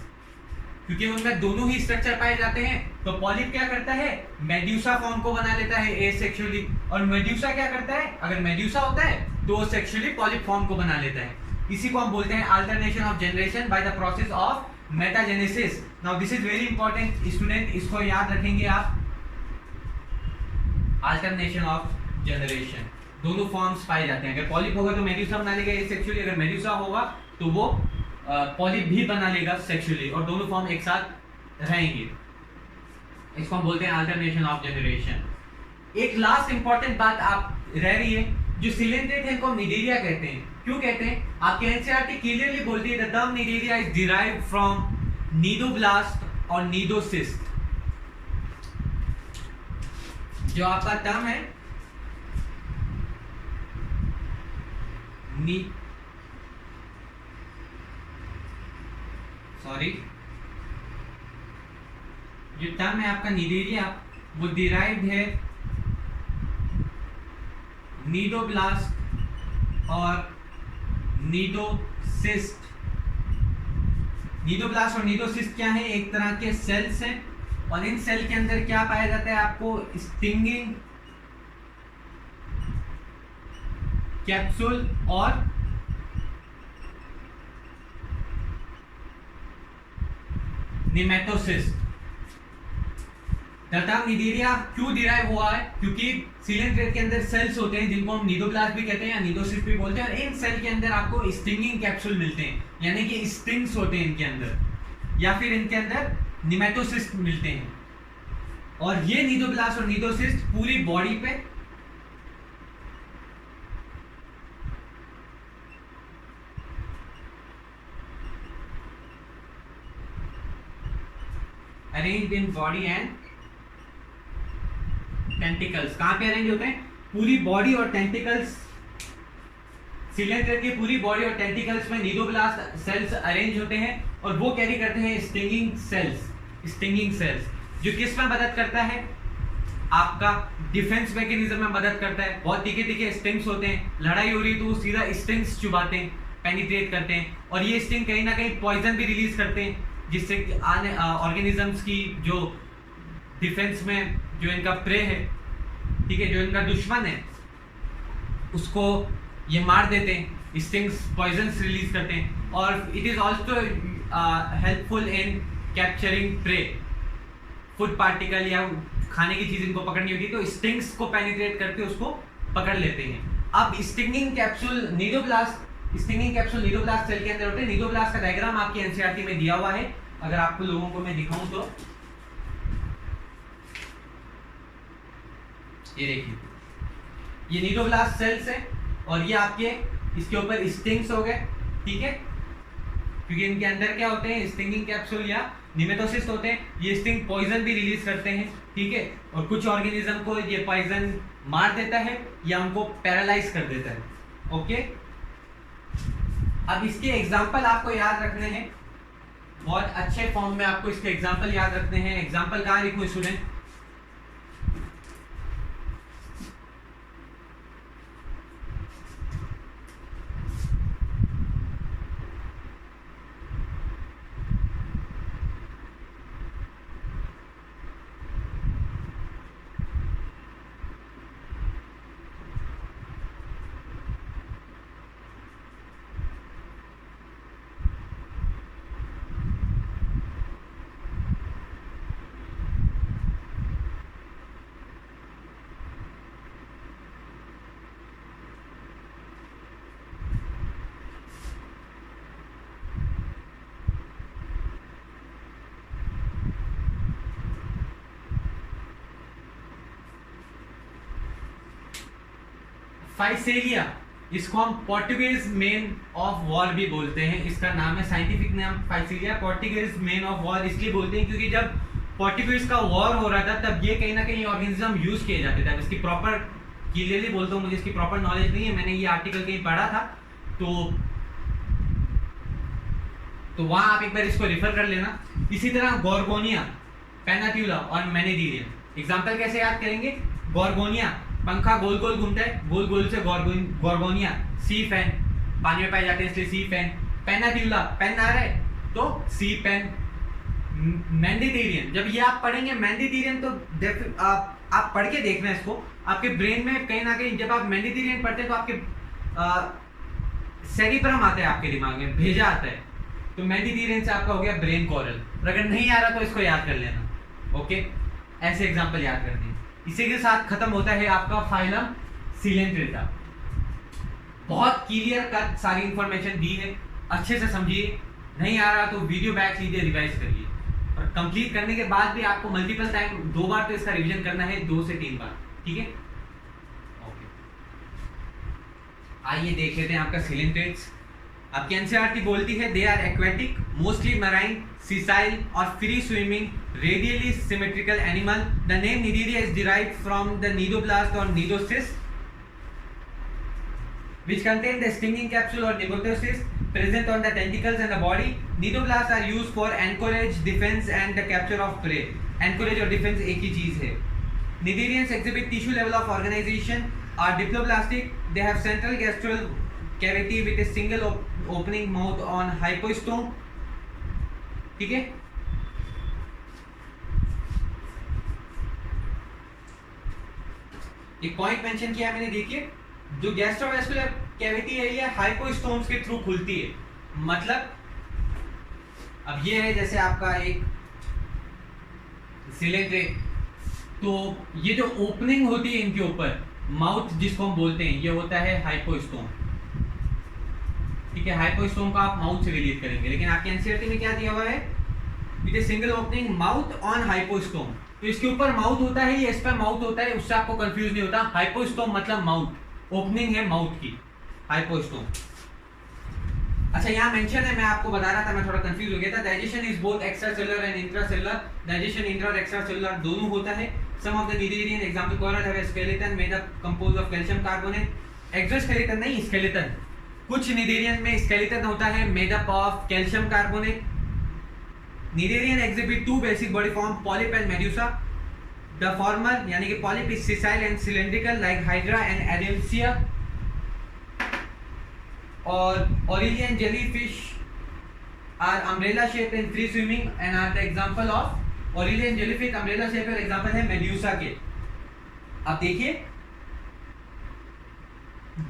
क्योंकि उनमें दोनों ही स्ट्रक्चर पाए जाते हैं। तो पॉलिप क्या करता है, मेड्यूसा फॉर्म को बना लेता है एसेक्सुअली, और मेड्यूसा क्या करता है, अगर मेड्यूसा होता है तो सेक्सुअली पॉलिप फॉर्म को बना लेता है। इसी को हम बोलते हैं alternation of generation by the process of metagenesis. Now this is very important student, इसको याद रखेंगे आप। अल्टरनेशन ऑफ जनरेशन, दोनों फॉर्म्स पाए जाते हैं। अगर पॉलिप होगा तो मेड्यूसा बना लेगा एसेक्सुअली, अगर मेड्यूसा होगा तो वो पॉलिप भी बना लेगा सेक्सुअली, और दोनों फॉर्म एक साथ रहेंगे। इसको हम बोलते हैं अल्टरनेशन ऑफ जनरेशन। एक लास्ट इंपॉर्टेंट बात आप रह रही है, जो सिलेंड्रेट है इनको निडेरिया कहते हैं। क्यों कहते हैं? आपके एनसीईआरटी क्लियरली बोलती है the term Cnidaria is derived from cnidoblast और नीडोसिस्ट। जो आपका टर्म है जो टर्म है आपका निडेरिया, वो डिराइव्ड है नीडोब्लास्ट और नीडोसिस्ट। नीडोब्लास्ट और नीडोसिस्ट क्या है? एक तरह के सेल्स हैं, और इन सेल के अंदर क्या पाया जाता है आपको, स्टिंगिंग कैप्सूल और निमेटोसिस्ट। टर्म निडेरिया क्यों डिराइव हुआ है? क्योंकि सिलेंड्रेट के अंदर सेल्स होते हैं जिनको हम नीडोब्लास्ट भी कहते हैं या नीडोसिस्ट भी बोलते हैं, और इन सेल के अंदर आपको स्टिंगिंग कैप्सूल मिलते हैं, यानी कि स्टिंग्स होते हैं इनके अंदर, या फिर इनके अंदर निमेटोसिस्ट मिलते हैं। और ये नीडोब्लास्ट और नीडोसिस्ट पूरी बॉडी पे arranged in body and tentacles. कहां पे अरेंज होते हैं? पूरी बॉडी और टेंटिकल्स, सिलेंडर की पूरी बॉडी और टेंटिकल्स में नीडोब्लास्ट सेल्स अरेंज होते हैं, और वो कैरी करते हैं स्टिंगिंग सेल्स, जो किस में मदद करता है? आपका डिफेंस मैकेनिज्म में मदद करता है। बहुत तीखे स्टिंग्स होते हैं, लड़ाई हो रही तो सीधा स्टिंग्स चुभाते हैं, पेनिट्रेट करते हैं, और ये स्टिंग कहीं ना कहीं पॉइजन भी रिलीज करते हैं, जिससे आने ऑर्गेनिजम्स की जो डिफेंस में जो इनका प्रे है, ठीक है, जो इनका दुश्मन है, उसको ये मार देते हैं। स्टिंग्स पॉइजन्स रिलीज करते हैं, और it is also helpful in capturing prey, food particle या खाने की चीज इनको पकड़नी होगी तो स्टिंग्स को पेनिट्रेट करके उसको पकड़ लेते हैं। अब स्टिंगिंग कैप्सूल नीडोब्लास्ट सेल के अंदर होते हैं। नीडोब्लास्ट का डायग्राम आपकी एनसीईआरटी में दिया हुआ है, अगर आपको लोगों को मैं दिखाऊं तो ये देखिए, ये नीडोब्लास्ट सेल्स है, और ये आपके इसके ऊपर स्टिंग्स हो गए, ठीक है, क्योंकि इनके अंदर क्या होते हैं, स्टिंगिंग कैप्सूल या निमेटोसिस्ट होते हैं। ये स्टिंग पॉइजन भी रिलीज करते हैं, ठीक है, और कुछ ऑर्गेनिज्म को ये पॉइजन मार देता है या उनको पैरालाइज कर देता है। ओके, अब इसके एग्जांपल आपको याद रखने हैं। बहुत अच्छे फॉर्म में आपको इसके एग्जाम्पल याद रखने हैं। एग्जाम्पल कहाँ लिखूं स्टूडेंट? फाइसेलिया, इसको हम पोर्टुगीज मैन ऑफ वॉर भी बोलते हैं। इसका नाम है, साइंटिफिक नाम Physalia Portuguese man of war इसलिए बोलते हैं क्योंकि जब पोर्टुगीज का वॉर हो रहा था तब ये कहीं ना कहीं ऑर्गेनिज्म यूज किए जाते थे। अब इसकी प्रॉपर क्लियरली बोलता हूँ, मुझे इसकी प्रॉपर नॉलेज नहीं है, मैंने ये आर्टिकल कहीं पढ़ा था, तो वहां आप एक बार इसको रेफर कर लेना। इसी तरह गॉर्गोनिया, पेनाट्यूला और मैनेडीरियम। एग्जाम्पल कैसे याद करेंगे? गॉर्गोनिया, पंखा गोल गोल घूमता है, गोल गोल से गॉर्गोनिया। सी फैन, पानी में पाए जाते हैं इसलिए सी फैन। पेनाट्यूला, पेन आ रहा है तो सी पेन। मैंडेटेरियन, जब ये आप पढ़ेंगे मैंडेटेरियन तो आप पढ़ के देखना इसको, आपके ब्रेन में कहीं ना कहीं जब आप मैंडेटेरियन पढ़ते हैं तो आपके सेरिब्रम आता है, आपके दिमाग में भेजा आता है, तो मैंडेटेरियन से आपका हो गया ब्रेन कोरल। और अगर नहीं आ रहा तो इसको याद कर लेना। ओके, ऐसे एग्जाम्पल याद करते हैं। इसी के साथ खत्म होता है आपका फाइलम सिलेंट्रेटा। बहुत क्लियर कट सारी इंफॉर्मेशन दी है, अच्छे से समझिए। नहीं आ रहा तो वीडियो बैक लीजिए, रिवाइज करिए, और कंप्लीट करने के बाद भी आपको मल्टीपल टाइम 2 बार तो इसका रिवीजन करना है, 2 से 3 बार। ठीक है, ओके। आइए देख लेते हैं आपका सिलेंट्रेट्स। आपकी एनसीईआरटी बोलती है they are aquatic, mostly marine, sessile और free swimming, radially symmetrical animal. The name Cnidaria is derived from the cnidoblast और cnidocytes which contain the stinging capsule or pneumatocyst present on the tentacles and the body. Nidoblasts are used for anchorage, defense and the capture of prey. Anchorage और defense एक ही चीज है। Nidarians exhibit tissue level of organization, are diploblastic. They have central gastral cavity with a single opening mouth on hypostome. ठीक है, एक point mention किया मैंने, देखिए जो गैस्ट्रोवेस्कुलर कैविटी है ये हाइपोस्टोम्स के थ्रू खुलती है। मतलब अब ये है जैसे आपका एक सिलेंट्रेट, तो ये जो ओपनिंग होती है इनके ऊपर, माउथ जिसको हम बोलते हैं, ये होता है हाइपोस्टोम। ठीक है, हाइपोस्टोम का आप माउथ से रिलीज करेंगे, लेकिन आपके एनसीईआरटी में क्या दिया हुआ है? With a single opening mouth on hypostome. तो इसके ऊपर माउथ होता है, ये इस पर माउथ होता है, उससे आपको कंफ्यूज नहीं होता। हाइपोस्टोम मतलब माउथ, ओपनिंग है माउथ की, हाइपोस्टोम। अच्छा, यहाँ मेंशन है, मैं आपको बता रहा था, मैं थोड़ा कंफ्यूज हो गया था। Digestion is both extracellular and intracellular. Digestion intra और एक्स्ट्रा सेलुलर दोनों होता है। Some of the cnidarian example coral have a skeleton made up composed of calcium carbonate. Exoskeleton नहीं, स्केलेटन। कुछ निडीरियन में स्केलेटन होता है made up of calcium carbonate. Cnidarian exhibit 2 basic body form, polyp and medusa. The former यानी कि polyp is sessile and cylindrical like hydra and adamsia, और Aurelian jellyfish are umbrella shaped and free swimming and are the example of Aurelian jellyfish। umbrella shape का example है medusa के। अब देखिए,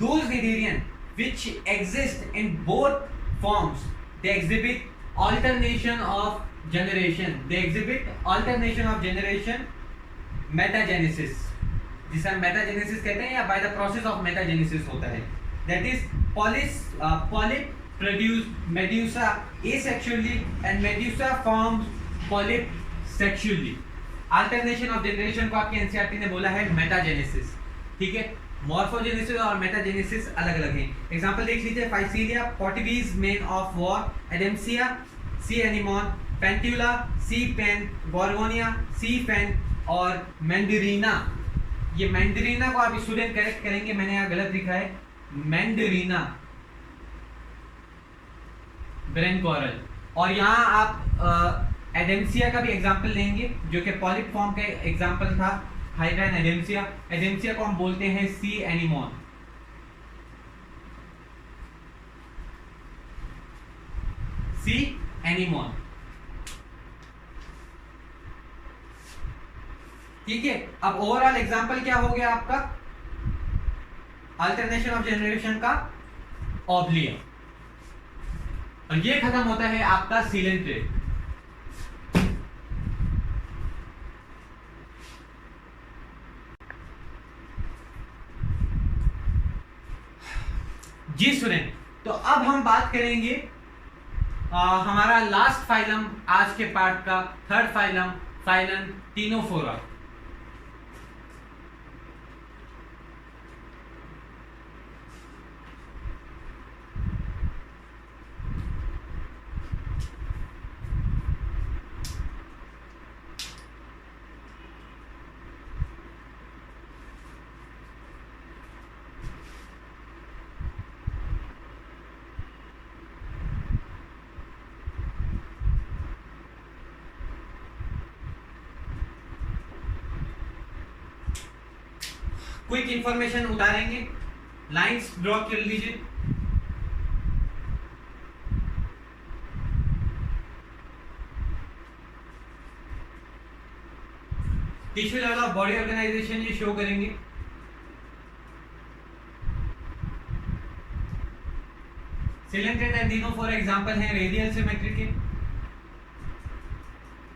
those Nidarian which exist in both forms, they exhibit alternation of generation, they exhibit alternation of generation, metagenesis, जिसे हम metagenesis कहते हैं, या by the process of metagenesis होता है। That is polyp produce medusa asexually and medusa forms polyp sexually. Alternation of generation को आपके NCERT ने बोला है मेटाजेनेसिस। ठीक है, मॉर्फोजेनेसिस और मेटाजेनेसिस अलग अलग हैं। एग्जांपल देख लीजिए, Physalia Portuguese man of war, Adamsia sea anemone, Pennatula sea pen, Gorgonia sea pen और मैंडरीना। ये मैंडरीना को आप स्टूडेंट करेक्ट करेंगे, मैंने यहाँ गलत लिखा है मैंडरीना, ब्रेन कोरल। और यहाँ आप एडेंसिया का भी एग्जाम्पल लेंगे जो कि पॉलिप फॉर्म का एग्जाम्पल था, हाइड्राइन एडेंसिया। एडेंसिया को हम बोलते हैं सी एनिमोन। सी एनिमोन, ठीक है। अब ओवरऑल एग्जाम्पल क्या हो गया आपका, अल्टरनेशन ऑफ जनरेशन का ऑब्लिया, और ये खत्म होता है आपका सीलेंट्रेट। जी स्टूडेंट, तो अब हम बात करेंगे हमारा लास्ट फाइलम आज के पार्ट का, third phylum, phylum Ctenophora. Quick information उतारेंगे, लाइंस ड्रॉ कर लीजिए। Tissue level of body organization ये शो करेंगे। सिलेंट्रेट एंड टीनोफोरा एग्जांपल हैं रेडियल सिमेट्री के।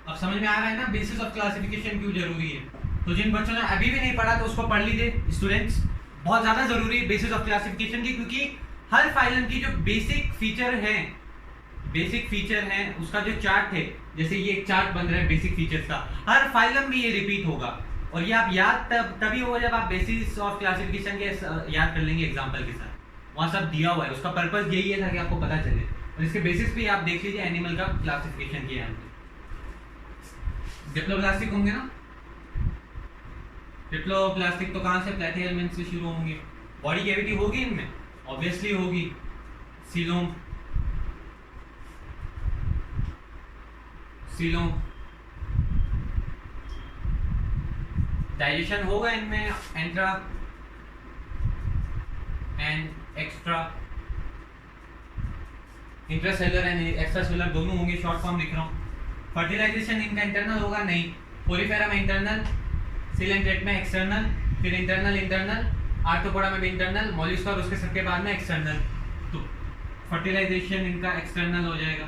अब समझ में आ रहा है ना बेसिस ऑफ क्लासिफिकेशन क्यों जरूरी है। तो जिन बच्चों ने अभी भी नहीं पढ़ा तो उसको पढ़ लीजिए स्टूडेंट्स, बहुत ज्यादा जरूरी है बेसिस ऑफ क्लासिफिकेशन की, क्योंकि हर फाइलम की जो बेसिक फीचर है उसका जो चार्ट है, जैसे ये एक चार्ट बन रहा है बेसिक फीचर्स का, हर फाइलम में ये रिपीट होगा। और ये आप याद तभी होगा जब आप बेसिस ऑफ क्लासिफिकेशन के याद कर लेंगे एग्जाम्पल के साथ, वहां सब दिया हुआ है। उसका पर्पज यही है था कि आपको पता चले, और इसके बेसिस पे आप देख लीजिए एनिमल का क्लासिफिकेशन किया है। डिप्लोप्लास्टिक होंगे ना, डिप्लोप्लास्टिक तो कहां से, प्लैटिहेलमिन्थ से शुरू होंगे। बॉडी कैविटी होगी इनमें, ऑब्वियसली होगी। सीलोम, डाइजेशन होगा इनमें, intra and extra, intracellular and extracellular दोनों होंगे, शॉर्ट फॉर्म लिख रहा हूँ। फर्टिलाइजेशन इनका इंटरनल होगा नहीं, पोलिफेरा में इंटरनल, सिलेंट्रेट में एक्सटर्नल, फिर इंटरनल, आर्थ्रोपोडा में भी इंटरनल, मॉलिस्का और उसके सबके बाद में एक्सटर्नल। तो फर्टिलाइजेशन इनका एक्सटर्नल हो जाएगा।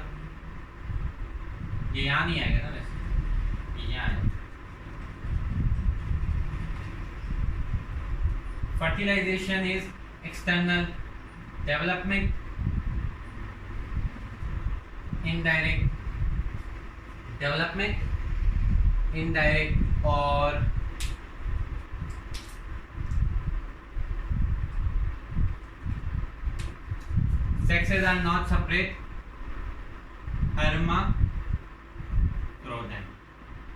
ये यहाँ नहीं आएगा ना, वैसे ये यहाँ आएगा। Fertilization is external, development indirect और sexes are not separate, hermaphrodite।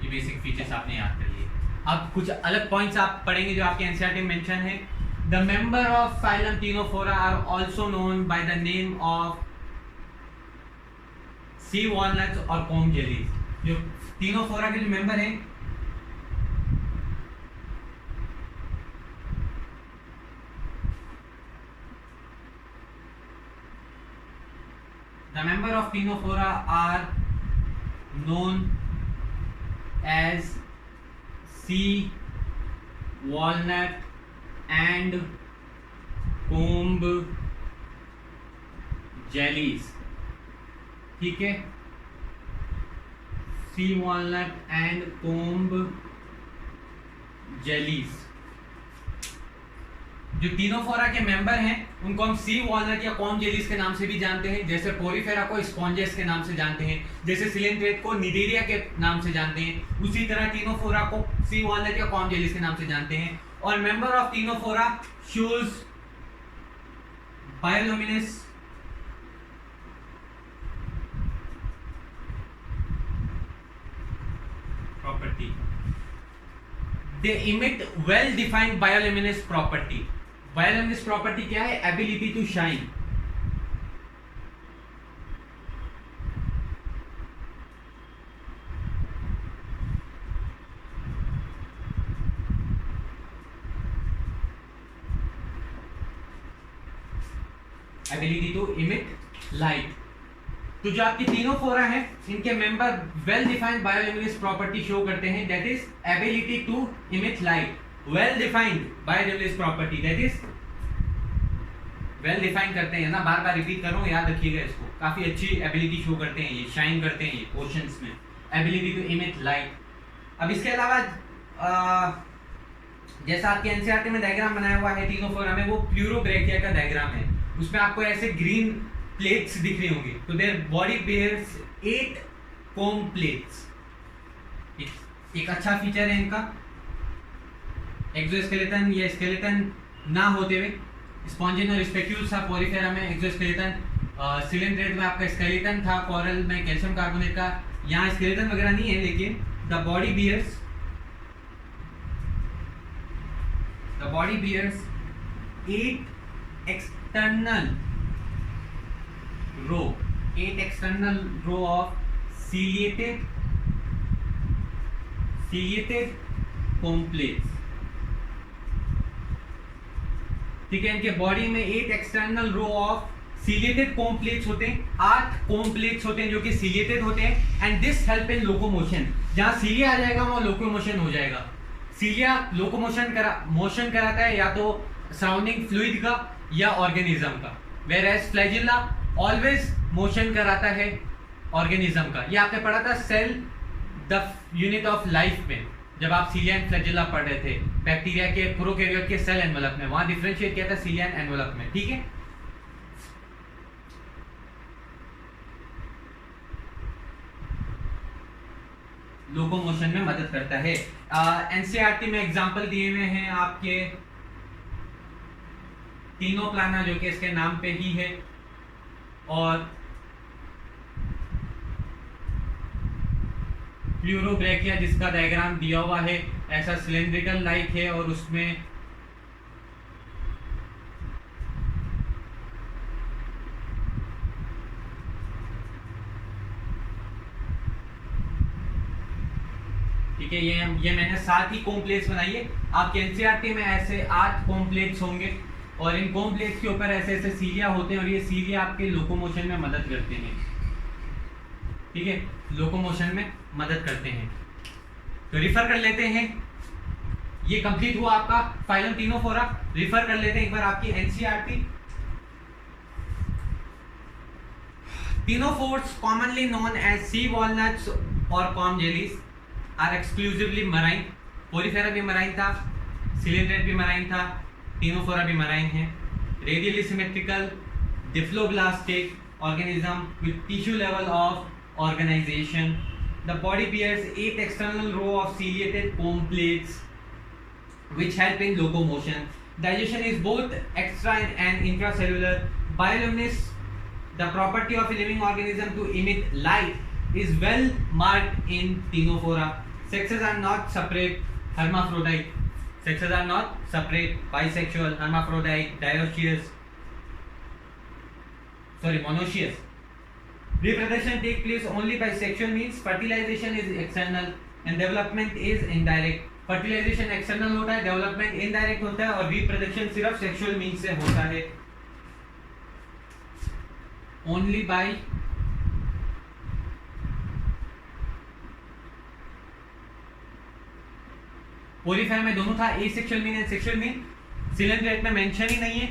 ये बेसिक फीचर्स आपने याद कर लिए। अब कुछ अलग पॉइंट्स आप पढ़ेंगे जो आपके एनसीईआरटी में मेंशन है। The member of phylum Ctenophora are also known by the name of sea walnuts और कॉम्ब जेलीज। जो टीनोफोरा के जो मेंबर हैं, the member of Ctenophora are known as sea walnut and comb jellies। ठीक है, sea walnut and comb jellies। जो Ctenophora के member हैं उनको हम सी वॉलनट या कॉम्ब जेलीज के नाम से भी जानते हैं, जैसे पोरिफेरा को स्पॉन्जेस के नाम से जानते हैं, जैसे सिलेंट्रेट को निडेरिया के नाम से जानते हैं, उसी तरह टीनोफोरा को सी वॉलनट या कॉम्ब जेलीज के नाम से जानते हैं। और member of Ctenophora shows bioluminescence property, they emit well defined bioluminescence property. Bioluminescence property क्या है? Ability to shine. Ability to emit light. तो जो आपकी तीनों फोरा हैं इनके member well defined bioluminescence property show करते हैं, that is ability to emit light. Well defined bioluminescence property, that is well define करते हैं ना, बार बार रिपीट कर रहा हूँ, याद रखिएगा इसको। काफी अच्छी एबिलिटी शो करते हैं, ये शाइन करते हैं ये ओशंस में, एबिलिटी टू इमिट लाइट। अब इसके अलावा जैसा आपके एनसीईआरटी में डायग्राम बनाया हुआ है तीनों फोरा में, वो प्लूरोब्रैकिया का डायग्राम है। उसमें आपको ऐसे ग्रीन प्लेट्स दिख रही होंगी। तो their body bears 8 comb plates. एक अच्छा फीचर है इनका, एक्सोस्केलेटन या स्केलेटन ना होते हुए स्पॉन्जिन और स्पेक्यूल्स था पोरिफेरा में एक्सोस्केलेटन, सिलिंड्रेट में आपका स्केलेटन था, कोरल में कैल्शियम कार्बोनेट का। यहाँ स्केलेटन वगैरह नहीं है, लेकिन the body bears 8 external row of ciliated comb plates। ठीक है, इनके बॉडी में 8 external row of ciliated comb plates होते हैं, 8 कॉम प्लेट्स होते हैं जो कि सीलिएटेड होते हैं। And this help in locomotion. जहां सीलिया आ जाएगा वहां लोकोमोशन हो जाएगा। सीलिया मोशन कराता है या तो सराउंडिंग फ्लूइड का या ऑर्गेनिज्म का, where as flagella always motion कराता है ऑर्गेनिज्म का। ये आपने पढ़ा था cell the unit of life में, जब आप सीलिया एंड फ्लैजिला पढ़ रहे थे बैक्टीरिया के प्रोकैरियोट के सेल एनवेलप में, वहां डिफरेंशिएट किया था सीलिया एंड एनवेलप में। ठीक है, लोकोमोशन में मदद करता है। एनसीईआरटी में एग्जांपल दिए हुए हैं आपके तीनों प्लाना जो कि इसके नाम पे ही है, और प्लूरोब्रैकिया जिसका डायग्राम दिया हुआ है, ऐसा सिलिंड्रिकल लाइक है और उसमें ठीक है, ये मैंने 7 ही कॉम्प्लेक्स बनाई है। आपके एनसीईआरटी में ऐसे 8 कॉम्प्लेक्स होंगे और इन कॉम्प्लेक्स के ऊपर ऐसे ऐसे सीलिया होते हैं और ये सीलिया आपके लोकोमोशन में मदद करते हैं। ठीक है, लोकोमोशन में मदद करते हैं। तो रिफर कर लेते हैं, ये कंप्लीट हुआ आपका फाइलम तीनों फोरा। रिफर कर लेते हैं एक बार आपकी NCERT. Ctenophores commonly known as sea walnuts और comb jellies are exclusively marine. Porifera भी मराइन था, सिलिंड्रेट भी मराइन था, तीनों फोरा भी मराइन है। Radially symmetrical diploblastic organism with tissue level of organisation. The body bears 8 external row of ciliated comb plates which help in locomotion. Digestion is both extra and intracellular. Bioluminescence, the property of a living organism to emit light, is well marked in Ctenophora. Sexes are not separate, hermaphrodite. Sexes are not separate, bisexual, hermaphrodite, dioecious. Monoecious. Reproduction takes place only by sexual means. Fertilization is external and development is indirect. Fertilization external होता है, development indirect होता है और reproduction सिर्फ sexual means से होता है। Only by Porifera में दोनों था, asexual mean and sexual mean। सिलेंड्रेट में मेंशन ही नहीं है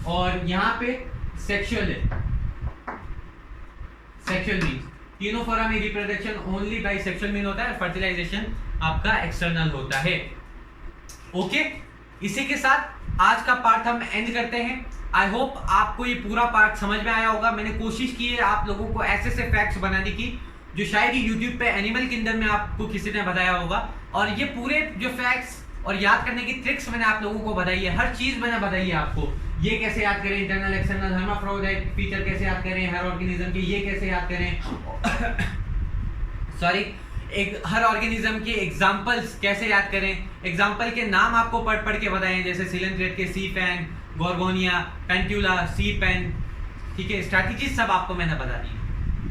और यहाँ पे सेक्सुअल है, सेक्सुअल मीन। तीनों फोरा में reproduction only by sexual mean होता है, फर्टिलाइजेशन आपका एक्सटर्नल होता है। ओके, इसी के साथ आज का पार्ट हम एंड करते हैं। आई होप आपको ये पूरा पार्ट समझ में आया होगा। मैंने कोशिश की है आप लोगों को ऐसे ऐसे फैक्ट्स बनाने की जो शायद ही यूट्यूब पे एनिमल किंगडम में आपको किसी ने बताया होगा, और ये पूरे जो फैक्ट्स और याद करने की ट्रिक्स मैंने आप लोगों को बताई है, हर चीज मैंने बताई है आपको। ये कैसे याद करें, इंटरनल एक्सटर्नल हर्माफ्रोडाइट फीचर कैसे याद करें हर ऑर्गेनिज्म के, ये कैसे याद करें सॉरी एक हर ऑर्गेनिज्म के एग्जांपल्स कैसे याद करें, एग्जांपल के नाम आपको पढ़ पढ़ के बताएं, जैसे सिलेंड्रेट के सी फैन, गोर्गोनिया, पेंट्यूला, सी पेन। ठीक है, स्ट्रैटेजी सब आपको मैंने बता दी।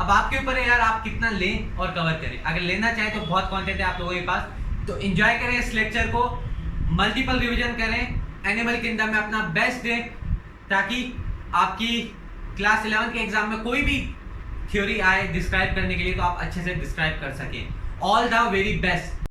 अब आपके ऊपर है यार, आप कितना लें और कवर करें। अगर लेना चाहें तो बहुत कंटेंट है आप लोगों के पास, तो एंजॉय करें इस लेक्चर को, मल्टीपल रिवीजन करें, एनिमल किंगडम में अपना बेस्ट दें, ताकि आपकी क्लास 11 के एग्जाम में कोई भी थ्योरी आए डिस्क्राइब करने के लिए तो आप अच्छे से डिस्क्राइब कर सकें। All the very best.